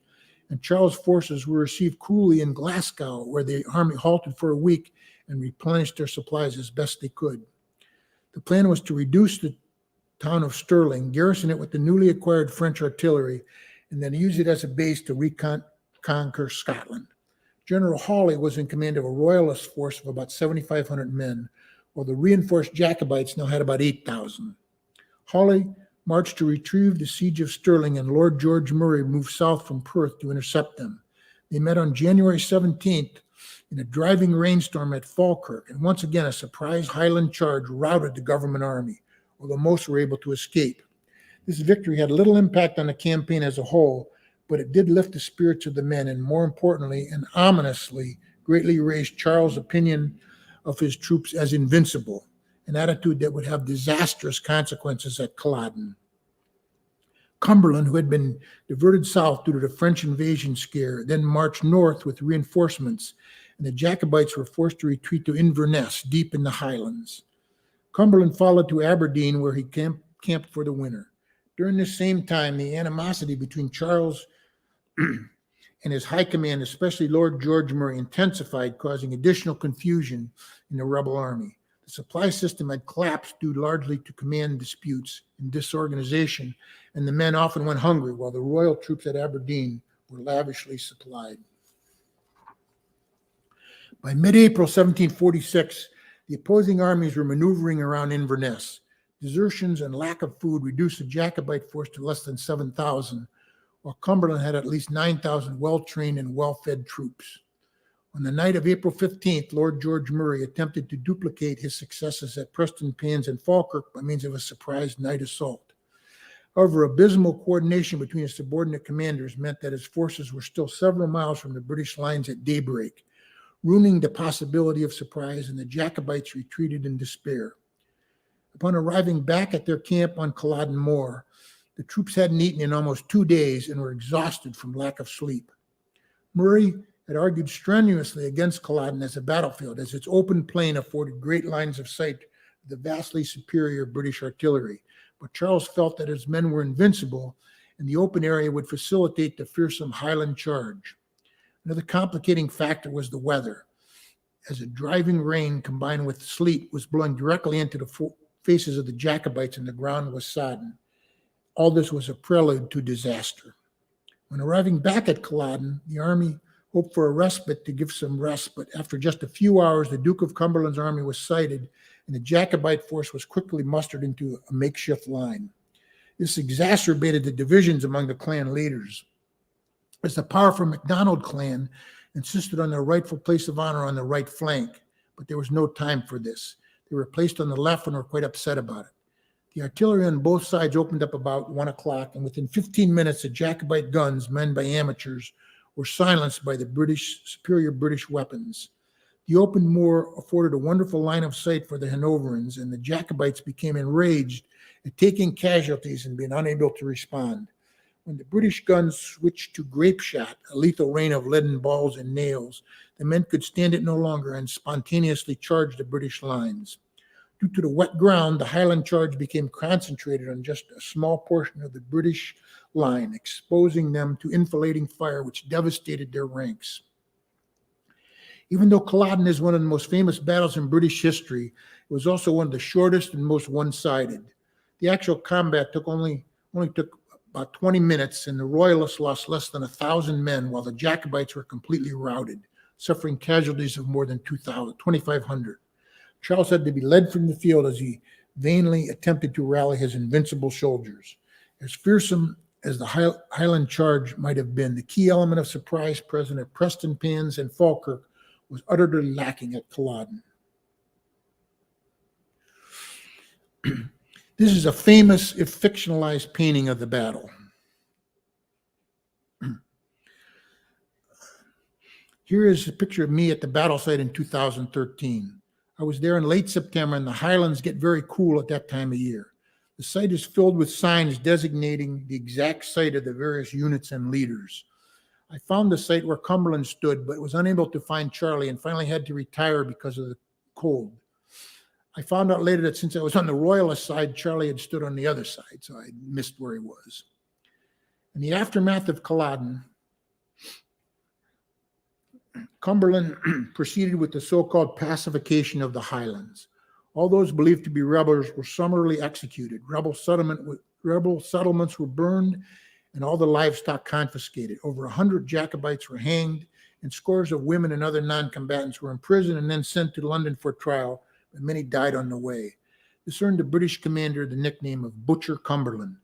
and Charles' forces were received coolly in Glasgow, where the army halted for a week and replenished their supplies as best they could. The plan was to reduce the town of Stirling, garrison it with the newly acquired French artillery, and then use it as a base to reconquer Scotland. General Hawley was in command of a royalist force of about 7,500 men, while the reinforced Jacobites now had about 8,000. Hawley marched to retrieve the siege of Stirling, and Lord George Murray moved south from Perth to intercept them. They met on January 17th in a driving rainstorm at Falkirk, and once again a surprise Highland charge routed the government army, although most were able to escape. This victory had little impact on the campaign as a whole, but it did lift the spirits of the men, and more importantly and ominously, greatly raised Charles' opinion of his troops as invincible, an attitude that would have disastrous consequences at Culloden. Cumberland, who had been diverted south due to the French invasion scare, then marched north with reinforcements, and the Jacobites were forced to retreat to Inverness, deep in the Highlands. Cumberland followed to Aberdeen, where he camped for the winter. During this same time, the animosity between Charles and his high command, especially Lord George Murray, intensified, causing additional confusion in the rebel army. The supply system had collapsed due largely to command disputes and disorganization, and the men often went hungry, while the royal troops at Aberdeen were lavishly supplied. By mid-April 1746, the opposing armies were maneuvering around Inverness. Desertions and lack of food reduced the Jacobite force to less than 7,000, while Cumberland had at least 9,000 well-trained and well-fed troops. On the night of April 15th, Lord George Murray attempted to duplicate his successes at Prestonpans and Falkirk by means of a surprise night assault. However, abysmal coordination between his subordinate commanders meant that his forces were still several miles from the British lines at daybreak, ruining the possibility of surprise, and the Jacobites retreated in despair. Upon arriving back at their camp on Culloden Moor, the troops hadn't eaten in almost 2 days and were exhausted from lack of sleep. Murray had argued strenuously against Culloden as a battlefield, as its open plain afforded great lines of sight of the vastly superior British artillery. But Charles felt that his men were invincible, and the open area would facilitate the fearsome Highland charge. Another complicating factor was the weather, as a driving rain combined with sleet was blowing directly into the faces of the Jacobites, and the ground was sodden. All this was a prelude to disaster. When arriving back at Culloden, the army hoped for a respite to give some rest, but after just a few hours, the Duke of Cumberland's army was sighted, and the Jacobite force was quickly mustered into a makeshift line. This exacerbated the divisions among the clan leaders, as the powerful MacDonald clan insisted on their rightful place of honor on the right flank, but there was no time for this. They were placed on the left and were quite upset about it. The artillery on both sides opened up about 1 o'clock, and within 15 minutes, the Jacobite guns, manned by amateurs, were silenced by the superior British weapons. The open moor afforded a wonderful line of sight for the Hanoverians, and the Jacobites became enraged at taking casualties and being unable to respond. When the British guns switched to grape shot, a lethal rain of leaden balls and nails, the men could stand it no longer and spontaneously charged the British lines. Due to the wet ground, the Highland charge became concentrated on just a small portion of the British line, exposing them to enfilading fire which devastated their ranks. Even though Culloden is one of the most famous battles in British history, it was also one of the shortest and most one-sided. The actual combat only took about 20 minutes, and the Royalists lost less than 1,000 men, while the Jacobites were completely routed, suffering casualties of more than 2,500. Charles had to be led from the field as he vainly attempted to rally his invincible soldiers. As fearsome as the Highland charge might have been, the key element of surprise present at Prestonpans and Falkirk was utterly lacking at Culloden. This is a famous, if fictionalized, painting of the battle. Here is a picture of me at the battle site in 2013. I was there in late September, and the Highlands get very cool at that time of year. The site is filled with signs designating the exact site of the various units and leaders. I found the site where Cumberland stood, but was unable to find Charlie and finally had to retire because of the cold. I found out later that since I was on the Royalist side, Charlie had stood on the other side, so I missed where he was. In the aftermath of Culloden, Cumberland proceeded with the so-called pacification of the Highlands. All those believed to be rebels were summarily executed. Rebel settlements were burned, and all the livestock confiscated. Over 100 Jacobites were hanged, and scores of women and other non-combatants were imprisoned and then sent to London for trial, but many died on the way. This earned the British commander the nickname of Butcher Cumberland,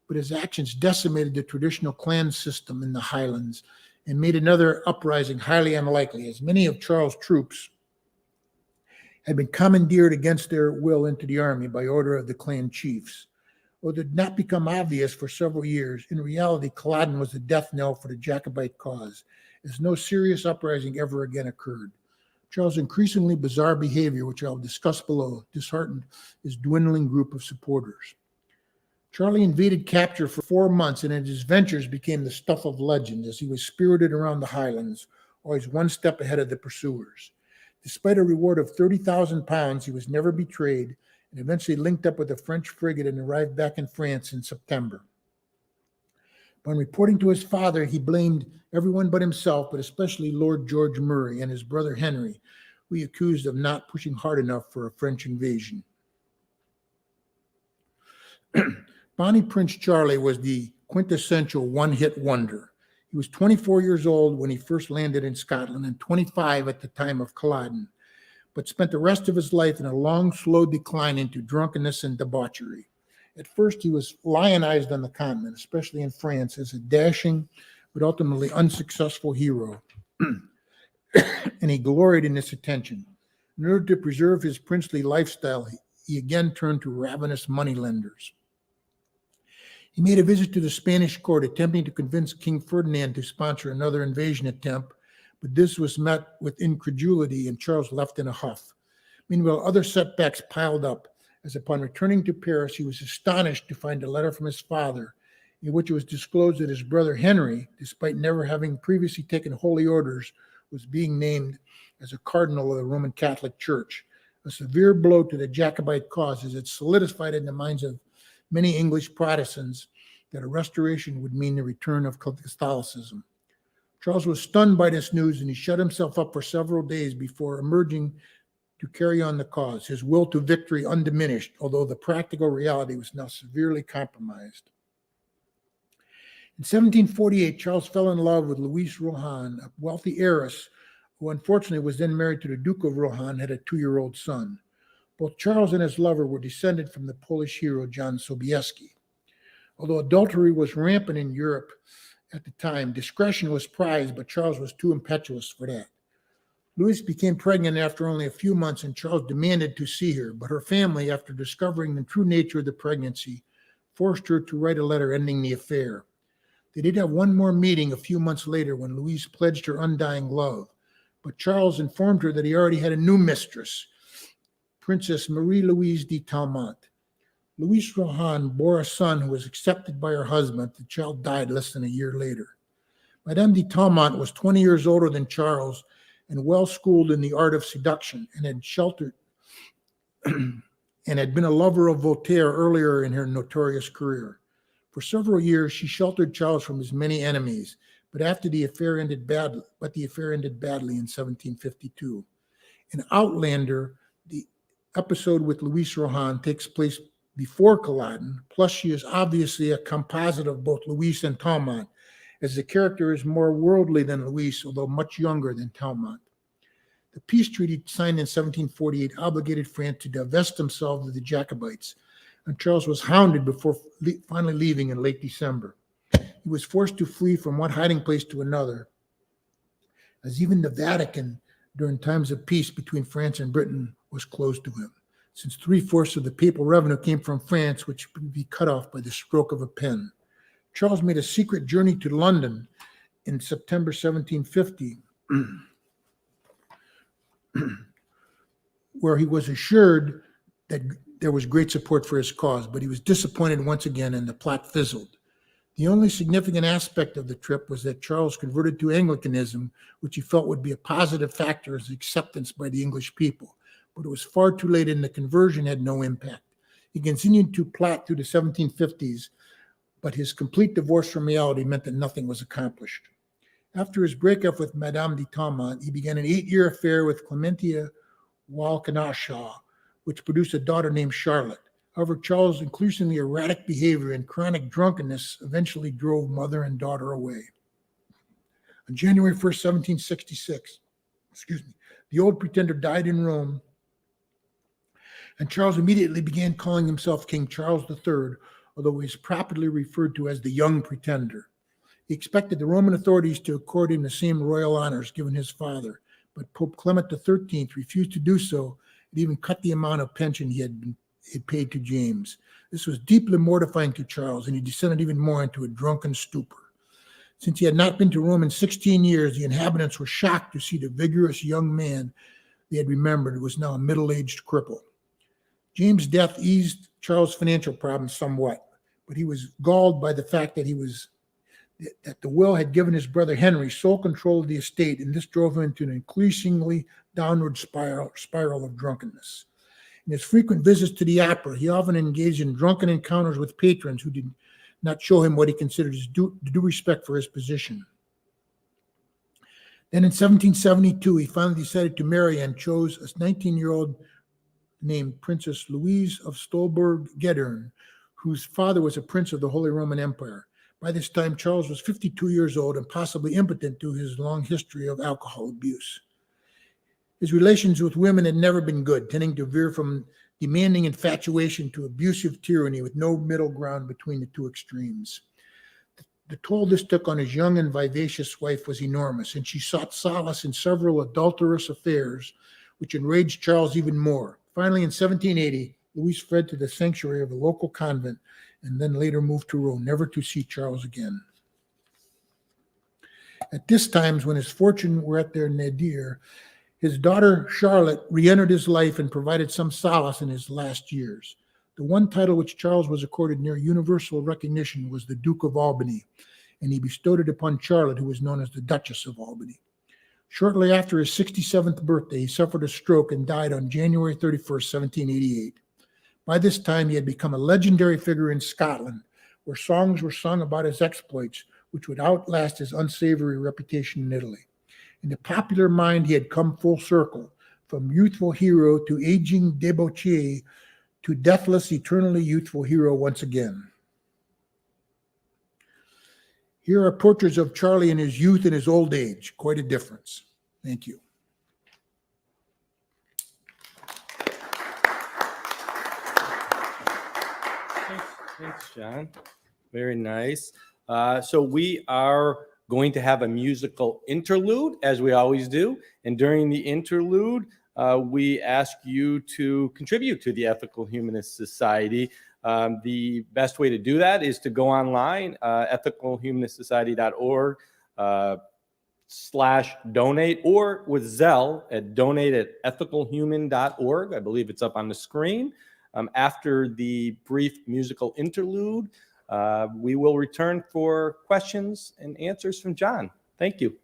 but his actions decimated the traditional clan system in the Highlands and made another uprising highly unlikely, as many of Charles' troops had been commandeered against their will into the army by order of the clan chiefs. Though it did not become obvious for several years, in reality, Culloden was the death knell for the Jacobite cause, as no serious uprising ever again occurred. Charles' increasingly bizarre behavior, which I'll discuss below, disheartened his dwindling group of supporters. Charlie evaded capture for 4 months, and his ventures became the stuff of legend as he was spirited around the Highlands, always one step ahead of the pursuers. Despite a reward of £30,000, he was never betrayed and eventually linked up with a French frigate and arrived back in France in September. When reporting to his father, he blamed everyone but himself, but especially Lord George Murray and his brother Henry, who he accused of not pushing hard enough for a French invasion. Bonnie Prince Charlie was the quintessential one-hit wonder. He was 24 years old when he first landed in Scotland and 25 at the time of Culloden, but spent the rest of his life in a long, slow decline into drunkenness and debauchery. At first, he was lionized on the continent, especially in France, as a dashing but ultimately unsuccessful hero, and he gloried in this attention. In order to preserve his princely lifestyle, he again turned to ravenous moneylenders. He made a visit to the Spanish court, attempting to convince King Ferdinand to sponsor another invasion attempt, but this was met with incredulity, and Charles left in a huff. Meanwhile, other setbacks piled up, as upon returning to Paris, he was astonished to find a letter from his father, in which it was disclosed that his brother Henry, despite never having previously taken holy orders, was being named as a cardinal of the Roman Catholic Church, a severe blow to the Jacobite cause, as it solidified in the minds of many English Protestants that a restoration would mean the return of Catholicism. Charles was stunned by this news, and he shut himself up for several days before emerging to carry on the cause, his will to victory undiminished, although the practical reality was now severely compromised. In 1748, Charles fell in love with Louise Rohan, a wealthy heiress who unfortunately was then married to the Duke of Rohan and had a 2-year-old son. Both Charles and his lover were descended from the Polish hero John Sobieski. Although adultery was rampant in Europe at the time, discretion was prized, but Charles was too impetuous for that. Louise became pregnant after only a few months, and Charles demanded to see her, but her family, after discovering the true nature of the pregnancy, forced her to write a letter ending the affair. They did have one more meeting a few months later when Louise pledged her undying love, but Charles informed her that he already had a new mistress, Princess Marie-Louise de Talmont. Louise Rohan bore a son who was accepted by her husband. The child died less than a year later. Madame de Talmont was 20 years older than Charles and well schooled in the art of seduction, and had sheltered and had been a lover of Voltaire earlier in her notorious career. For several years, she sheltered Charles from his many enemies, but the affair ended badly in 1752. In Outlander, the episode with Louise Rohan takes place before Culloden, plus she is obviously a composite of both Louise and Talmont, as the character is more worldly than Louise, although much younger than Talmont. The peace treaty signed in 1748 obligated France to divest themselves of the Jacobites, and Charles was hounded before finally leaving in late December. He was forced to flee from one hiding place to another, as even the Vatican, during times of peace between France and Britain, was closed to him, since 3/4 of the papal revenue came from France, which would be cut off by the stroke of a pen. Charles made a secret journey to London in September 1750, where he was assured that there was great support for his cause, but he was disappointed once again and the plot fizzled. The only significant aspect of the trip was that Charles converted to Anglicanism, which he felt would be a positive factor as acceptance by the English people. But it was far too late and the conversion had no impact. He continued to plot through the 1750s, but his complete divorce from reality meant that nothing was accomplished. After his breakup with Madame de Talmont, he began an 8-year affair with Clementia Walkinashaw, which produced a daughter named Charlotte. However, Charles' increasingly erratic behavior and chronic drunkenness eventually drove mother and daughter away. On January 1st, 1766, the old pretender died in Rome, and Charles immediately began calling himself King Charles III, although he is properly referred to as the young pretender. He expected the Roman authorities to accord him the same royal honors given his father, but Pope Clement XIII refused to do so and even cut the amount of pension he had paid to James. This was deeply mortifying to Charles, and he descended even more into a drunken stupor. Since he had not been to Rome in 16 years, the inhabitants were shocked to see the vigorous young man they had remembered was now a middle-aged cripple. James' death eased Charles' financial problems somewhat, but he was galled by the fact that the will had given his brother Henry sole control of the estate, and this drove him into an increasingly downward spiral of drunkenness. In his frequent visits to the opera, he often engaged in drunken encounters with patrons who did not show him what he considered due respect for his position. Then in 1772, he finally decided to marry and chose a 19-year-old named Princess Louise of Stolberg-Gedern, whose father was a prince of the Holy Roman Empire. By this time, Charles was 52 years old and possibly impotent due to his long history of alcohol abuse. His relations with women had never been good, tending to veer from demanding infatuation to abusive tyranny with no middle ground between the two extremes. The toll this took on his young and vivacious wife was enormous, and she sought solace in several adulterous affairs, which enraged Charles even more. Finally, in 1780, Louise fled to the sanctuary of a local convent and then later moved to Rome, never to see Charles again. At this time, when his fortune were at their nadir, his daughter Charlotte re-entered his life and provided some solace in his last years. The one title which Charles was accorded near universal recognition was the Duke of Albany, and he bestowed it upon Charlotte, who was known as the Duchess of Albany. Shortly after his 67th birthday, he suffered a stroke and died on January 31st, 1788. By this time, he had become a legendary figure in Scotland, where songs were sung about his exploits, which would outlast his unsavory reputation in Italy. In the popular mind, he had come full circle, from youthful hero to aging debauchee to deathless, eternally youthful hero once again. Here are portraits of Charlie in his youth and his old age. Quite a difference. Thank you. Thanks, John. Very nice. So we are going to have a musical interlude, as we always do. And during the interlude, we ask you to contribute to the Ethical Humanist Society. The best way to do that is to go online, ethicalhumanistsociety.org, donate, or with Zelle at donate@ethicalhuman.org. I believe it's up on the screen. After the brief musical interlude, we will return for questions and answers from John. Thank you.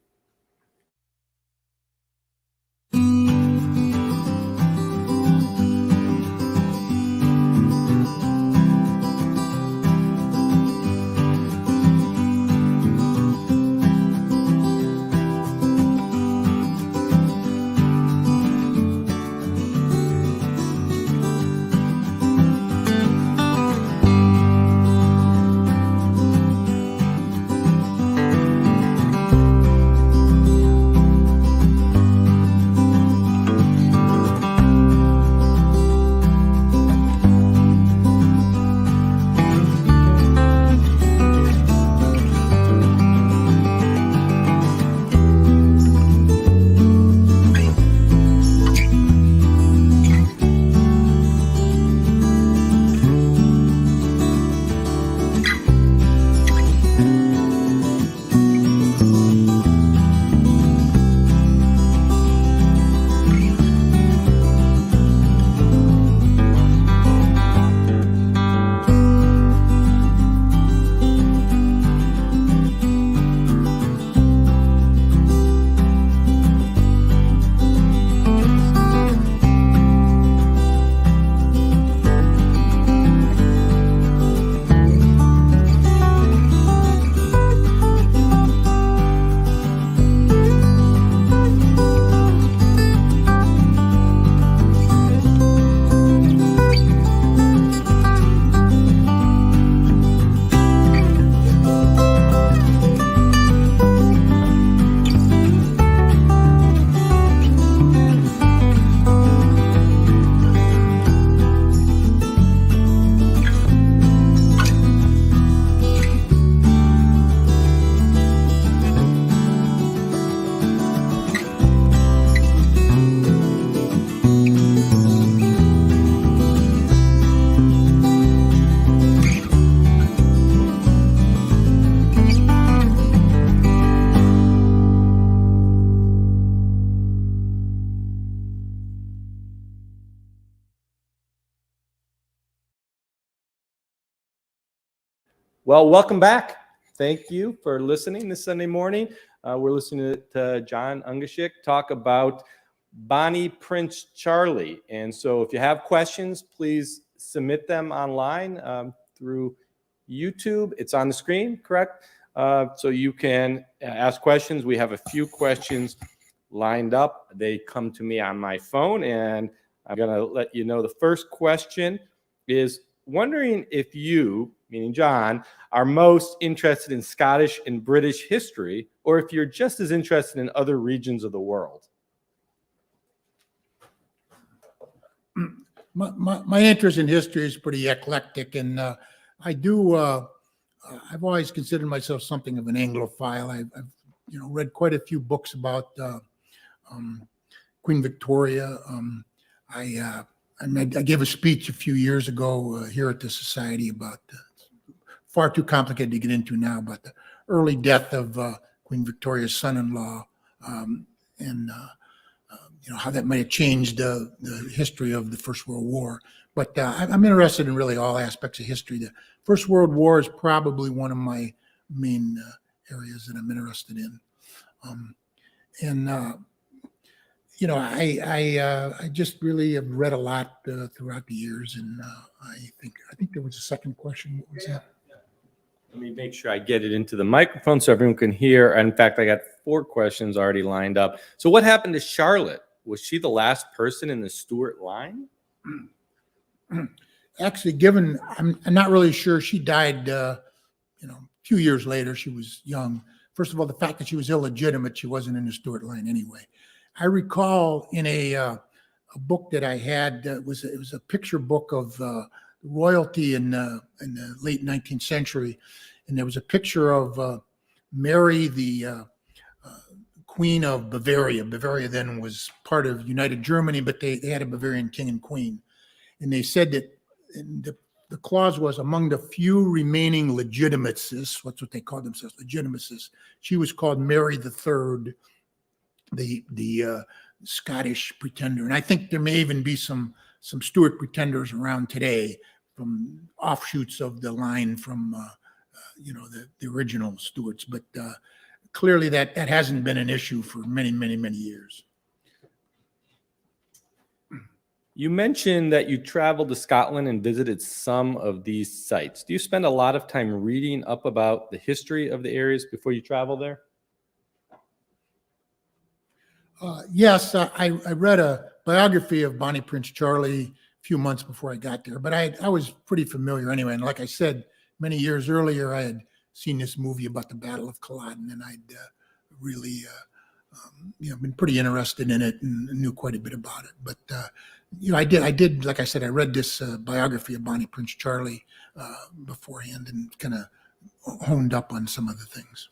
Well, welcome back. Thank you for listening this Sunday morning. We're listening to John Ungashick talk about Bonnie Prince Charlie. And so if you have questions, please submit them online through YouTube. It's on the screen, correct? So you can ask questions. We have a few questions lined up. They come to me on my phone, and I'm going to let you know the first question is wondering if you, meaning John, are most interested in Scottish and British history, or if you're just as interested in other regions of the world. My interest in history is pretty eclectic, and I've always considered myself something of an Anglophile. I've read quite a few books about Queen Victoria. I gave a speech a few years ago here at the Society about far too complicated to get into now, about the early death of Queen Victoria's son-in-law, and how that might have changed the history of the First World War. But I'm interested in really all aspects of history. The First World War is probably one of my main areas that I'm interested in. I just really have read a lot throughout the years, and I think there was a second question. What was that? Let me make sure I get it into the microphone so everyone can hear. In fact, I got 4 questions already lined up. So what happened to Charlotte? Was she the last person in the Stuart line? Actually, I'm not really sure. She died, a few years later. She was young. First of all, the fact that she was illegitimate, she wasn't in the Stuart line anyway. I recall in a book that I had, it was a picture book of royalty in the late 19th century, and there was a picture of Mary, the Queen of Bavaria. Bavaria then was part of United Germany, but they had a Bavarian king and queen, and they said that in the the clause was among the few remaining legitimacies. What's what they called themselves, legitimacies. She was called Mary the Third, the Scottish pretender. And I think there may even be some Stuart pretenders around today from offshoots of the line from, the original Stuarts. But clearly that hasn't been an issue for many, many, many years. You mentioned that you traveled to Scotland and visited some of these sites. Do you spend a lot of time reading up about the history of the areas before you travel there? Yes, I read a biography of Bonnie Prince Charlie a few months before I got there, but I was pretty familiar anyway. And like I said, many years earlier, I had seen this movie about the Battle of Culloden, and I'd really, been pretty interested in it and knew quite a bit about it. But I did, like I said, I read this biography of Bonnie Prince Charlie beforehand and kind of honed up on some of the things.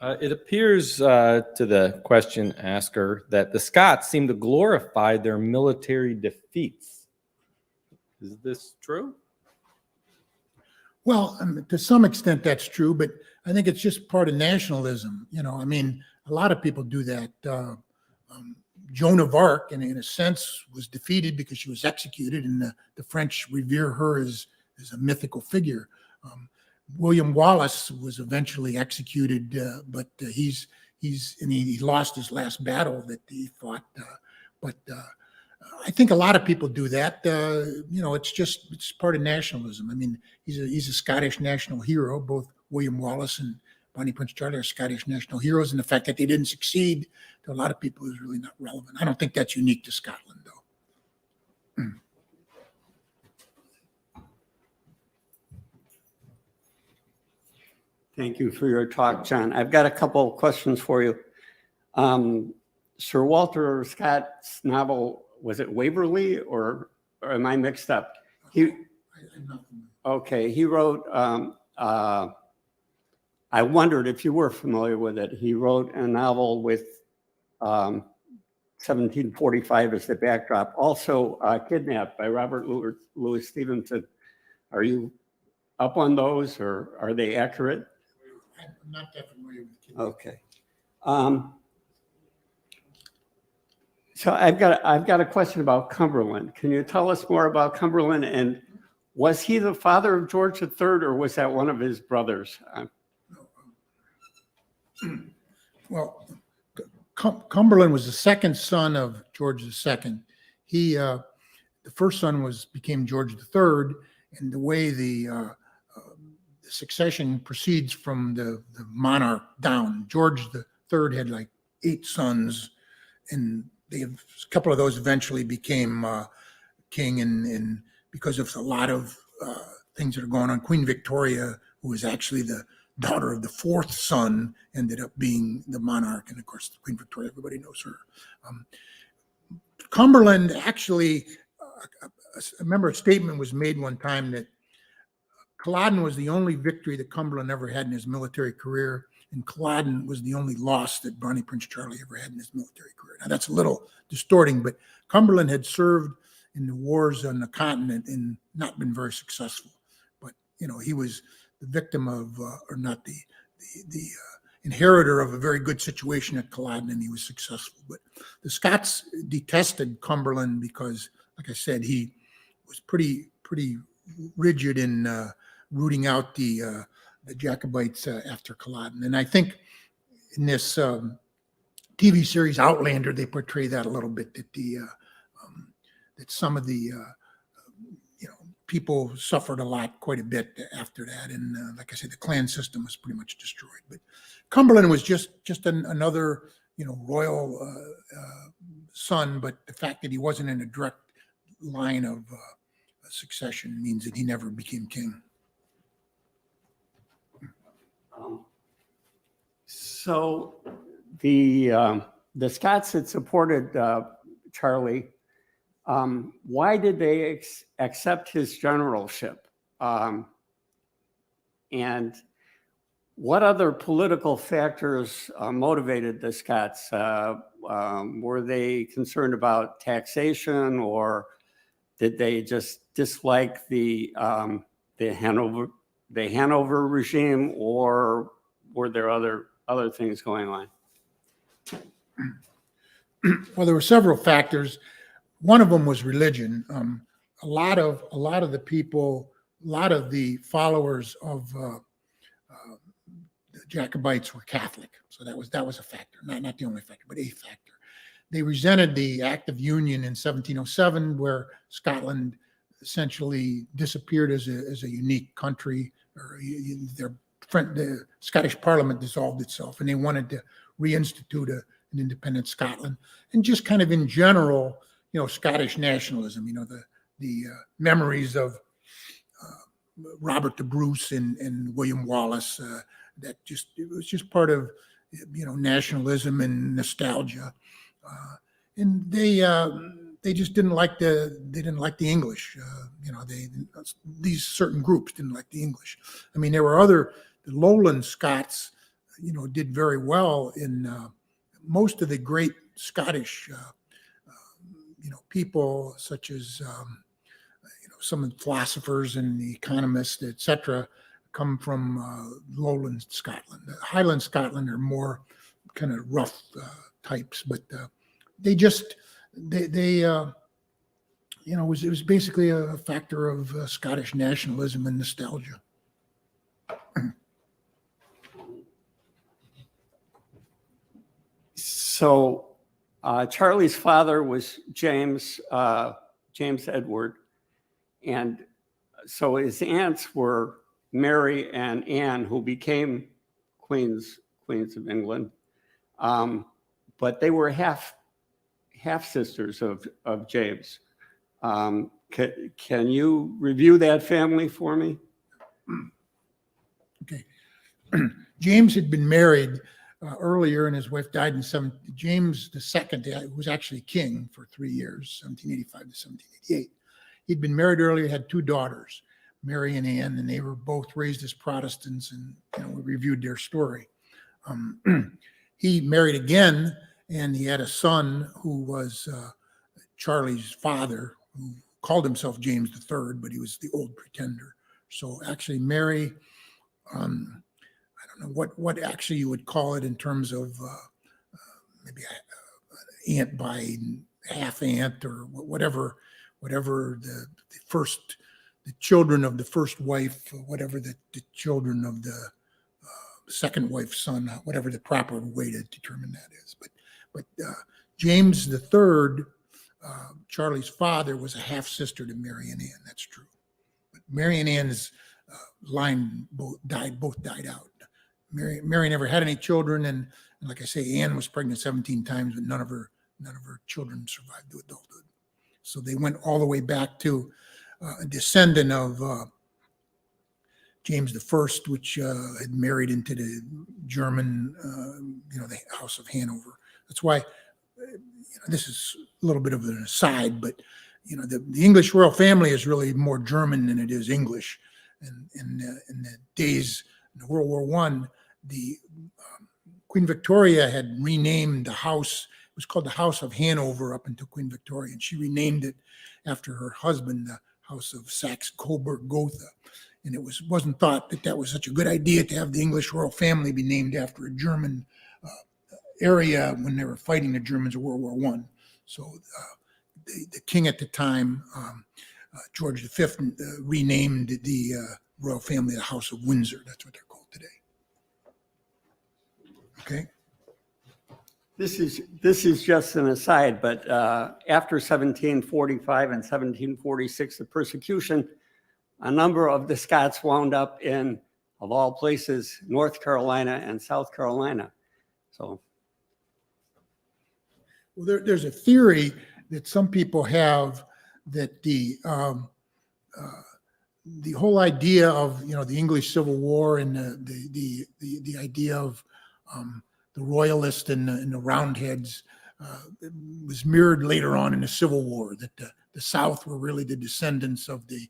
It appears to the question asker that the Scots seem to glorify their military defeats. Is this true? Well, to some extent that's true, but I think it's just part of nationalism. A lot of people do that. Joan of Arc, in a sense, was defeated because she was executed, and the French revere her as a mythical figure. William Wallace was eventually executed, but he lost his last battle that he fought. But I think a lot of people do that. It's part of nationalism. I mean, he's a Scottish national hero. Both William Wallace and Bonnie Prince Charlie are Scottish national heroes, and the fact that they didn't succeed to a lot of people is really not relevant. I don't think that's unique to Scotland, though. Thank you for your talk, John. I've got a couple of questions for you. Sir Walter Scott's novel, was it Waverley, or am I mixed up? He wrote, I wondered if you were familiar with it. He wrote a novel with 1745 as the backdrop, also Kidnapped by Robert Louis Stevenson. Are you up on those, or are they accurate? I'm not that familiar with Kidnapped. Okay. So I've got a question about Cumberland. Can you tell us more about Cumberland, and was he the father of George III, or was that one of his brothers? Well, Cumberland was the second son of George II. The first son became George III, and the way the succession proceeds from the monarch down. George III had like 8 sons, and a couple of those eventually became king, and because of a lot of things that are going on, Queen Victoria, who was actually the daughter of the 4th son, ended up being the monarch, and of course Queen Victoria, everybody knows her. Cumberland actually, I remember a statement was made one time that Culloden was the only victory that Cumberland ever had in his military career, and Culloden was the only loss that Bonnie Prince Charlie ever had in his military career. Now that's a little distorting, but Cumberland had served in the wars on the continent and not been very successful. But he was the victim of, or not the inheritor of a very good situation at Culloden, and he was successful. But the Scots detested Cumberland because, like I said, he was pretty rigid in rooting out the Jacobites after Culloden. And I think in this TV series Outlander, they portray that a little bit, that that some of the people suffered quite a bit after that. And like I said, the clan system was pretty much destroyed. But Cumberland was just another royal son, but the fact that he wasn't in a direct line of succession means that he never became king. So the Scots had supported Charlie. Why did they accept his generalship? And what other political factors motivated the Scots? Were they concerned about taxation or did they just dislike the Hanover regime, or were there other things going on? Well, there were several factors. One of them was religion. A lot of the people, a lot of the followers of the Jacobites were Catholic, so that was a factor. Not the only factor, but a factor. They resented the Act of Union in 1707, where Scotland essentially disappeared as a unique country. Or the Scottish Parliament dissolved itself, and they wanted to reinstitute an independent Scotland. And just kind of in general, Scottish nationalism. The memories of Robert the Bruce and William Wallace. It was just part of nationalism and nostalgia. And they just didn't like the English. These certain groups didn't like the English. I mean, there were the Lowland Scots, did very well in most of the great Scottish, people such as some of the philosophers and the economists, etc., come from Lowland Scotland. Highland Scotland are more kind of rough types, but it was basically a factor of Scottish nationalism and nostalgia. So Charlie's father was James Edward, and so his aunts were Mary and Anne, who became queens of England, but they were half sisters of James. Can you review that family for me? Okay. James had been married earlier, and his wife died in James II, who was actually king for 3 years, 1785 to 1788. He'd been married earlier, had 2 daughters, Mary and Anne, and they were both raised as Protestants, and we reviewed their story. He married again, and he had a son who was Charlie's father, who called himself James III, but he was the old pretender. So actually Mary, I don't know what actually you would call it in terms of maybe aunt by half aunt, or whatever the children of the first wife, whatever the children of the second wife's son, whatever the proper way to determine that is. But James III, Charlie's father, was a half sister to Mary and Anne. That's true. But Mary and Anne's line both died out. Mary never had any children, and like I say, Anne was pregnant 17 times, but none of her children survived to adulthood. So they went all the way back to a descendant of James I, which had married into the German, the House of Hanover. That's why this is a little bit of an aside, but the English royal family is really more German than it is English. And in the days in World War I, the Queen Victoria had renamed the house. It was called the House of Hanover up until Queen Victoria, and she renamed it after her husband, the House of Saxe-Coburg-Gotha. And it wasn't thought that was such a good idea to have the English royal family be named after a German area when they were fighting the Germans in World War I. So the king at the time, George V, renamed the royal family the House of Windsor. That's what they're called today. Okay. This is just an aside, but after 1745 and 1746, the persecution, a number of the Scots wound up in, of all places, North Carolina and South Carolina. So, well, there's a theory that some people have that the whole idea of the English Civil War and the idea of the Royalists and the Roundheads was mirrored later on in the Civil War. That the South were really the descendants of the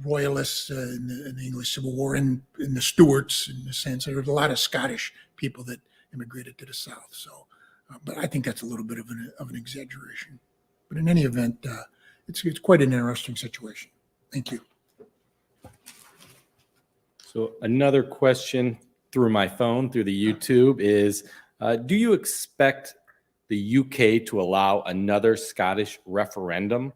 Royalists in the English Civil War, and in the Stuarts, in the sense there was a lot of Scottish people that immigrated to the South. So, but I think that's a little bit of an exaggeration. But in any event, it's quite an interesting situation. Thank you. So another question through my phone, through the YouTube is, do you expect the UK to allow another Scottish referendum?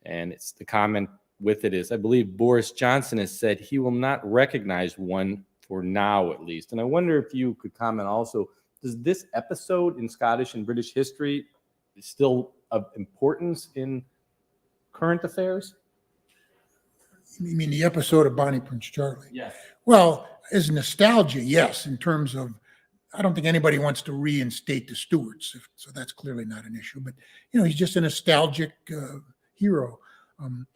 And it's the comment with it is, I believe Boris Johnson has said he will not recognize one for now, at least. And I wonder if you could comment also, does this episode in Scottish and British history is still of importance in current affairs? You mean the episode of Bonnie Prince Charlie? Yes. Well, as nostalgia, yes, in terms of, I don't think anybody wants to reinstate the Stuarts, so that's clearly not an issue. But, he's just a nostalgic hero. I'm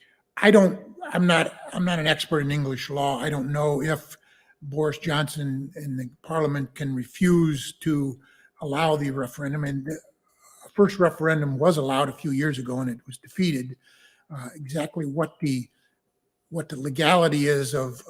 not an expert in English law. I don't know if Boris Johnson and the Parliament can refuse to allow the referendum. And the first referendum was allowed a few years ago, and it was defeated. Exactly what the legality is of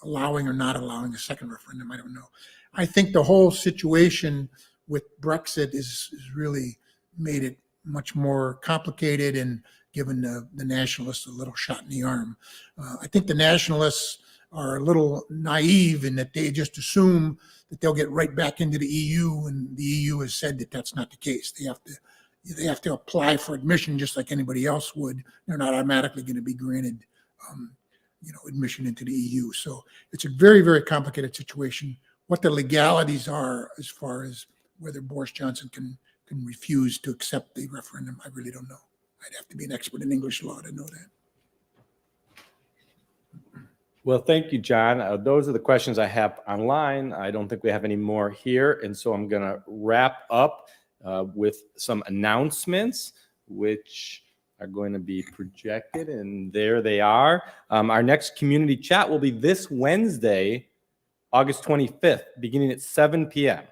allowing or not allowing a second referendum, I don't know. I think the whole situation with Brexit is really made it much more complicated and given the nationalists a little shot in the arm. I think the nationalists are a little naive in that they just assume that they'll get right back into the EU, and the EU has said that that's not the case. They have to apply for admission just like anybody else would. They're not automatically going to be granted admission into the EU. So it's a very, very complicated situation. What the legalities are as far as whether Boris Johnson can refuse to accept the referendum, I really don't know. I'd have to be an expert in English law to know that. Well, thank you, John. Those are the questions I have online. I don't think we have any more here. And so I'm going to wrap up with some announcements, which are going to be projected. And there they are. Our next community chat will be this Wednesday, August 25th, beginning at 7 p.m.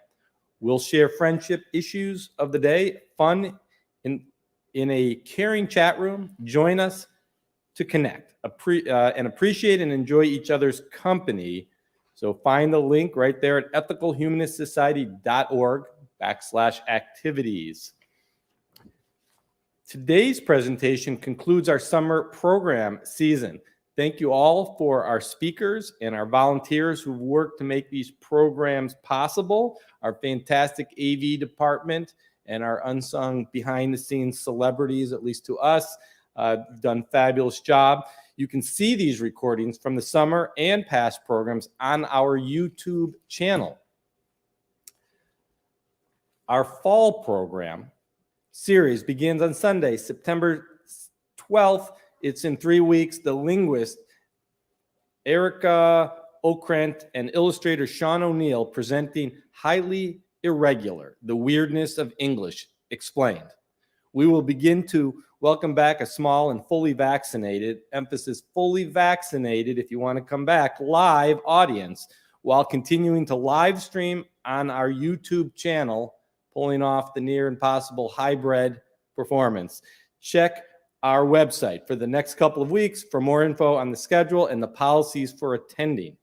We'll share friendship issues of the day, fun in a caring chat room. Join us to connect and appreciate and enjoy each other's company. So find the link right there at ethicalhumanistsociety.org/activities. Today's presentation concludes our summer program season. Thank you all for our speakers and our volunteers who've worked to make these programs possible, our fantastic AV department, and our unsung behind-the-scenes celebrities, at least to us, done a fabulous job. You can see these recordings from the summer and past programs on our YouTube channel. Our fall program series begins on Sunday, September 12th. It's in 3 weeks. The linguist Erica Okrent and illustrator Sean O'Neill presenting Highly Irregular, the Weirdness of English Explained. We will begin to welcome back a small and fully vaccinated, emphasis fully vaccinated if you want to come back, live audience, while continuing to live stream on our YouTube channel, pulling off the near impossible hybrid performance. Check our website for the next couple of weeks for more info on the schedule and the policies for attending.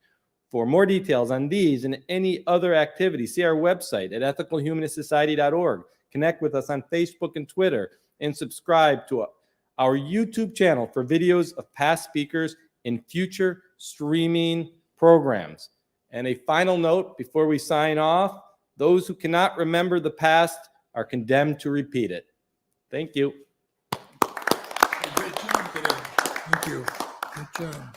For more details on these and any other activities, see our website at ethicalhumanistsociety.org. Connect with us on Facebook and Twitter, and subscribe to our YouTube channel for videos of past speakers and future streaming programs. And a final note before we sign off, those who cannot remember the past are condemned to repeat it. Thank you. Great job today. Thank you. Good job.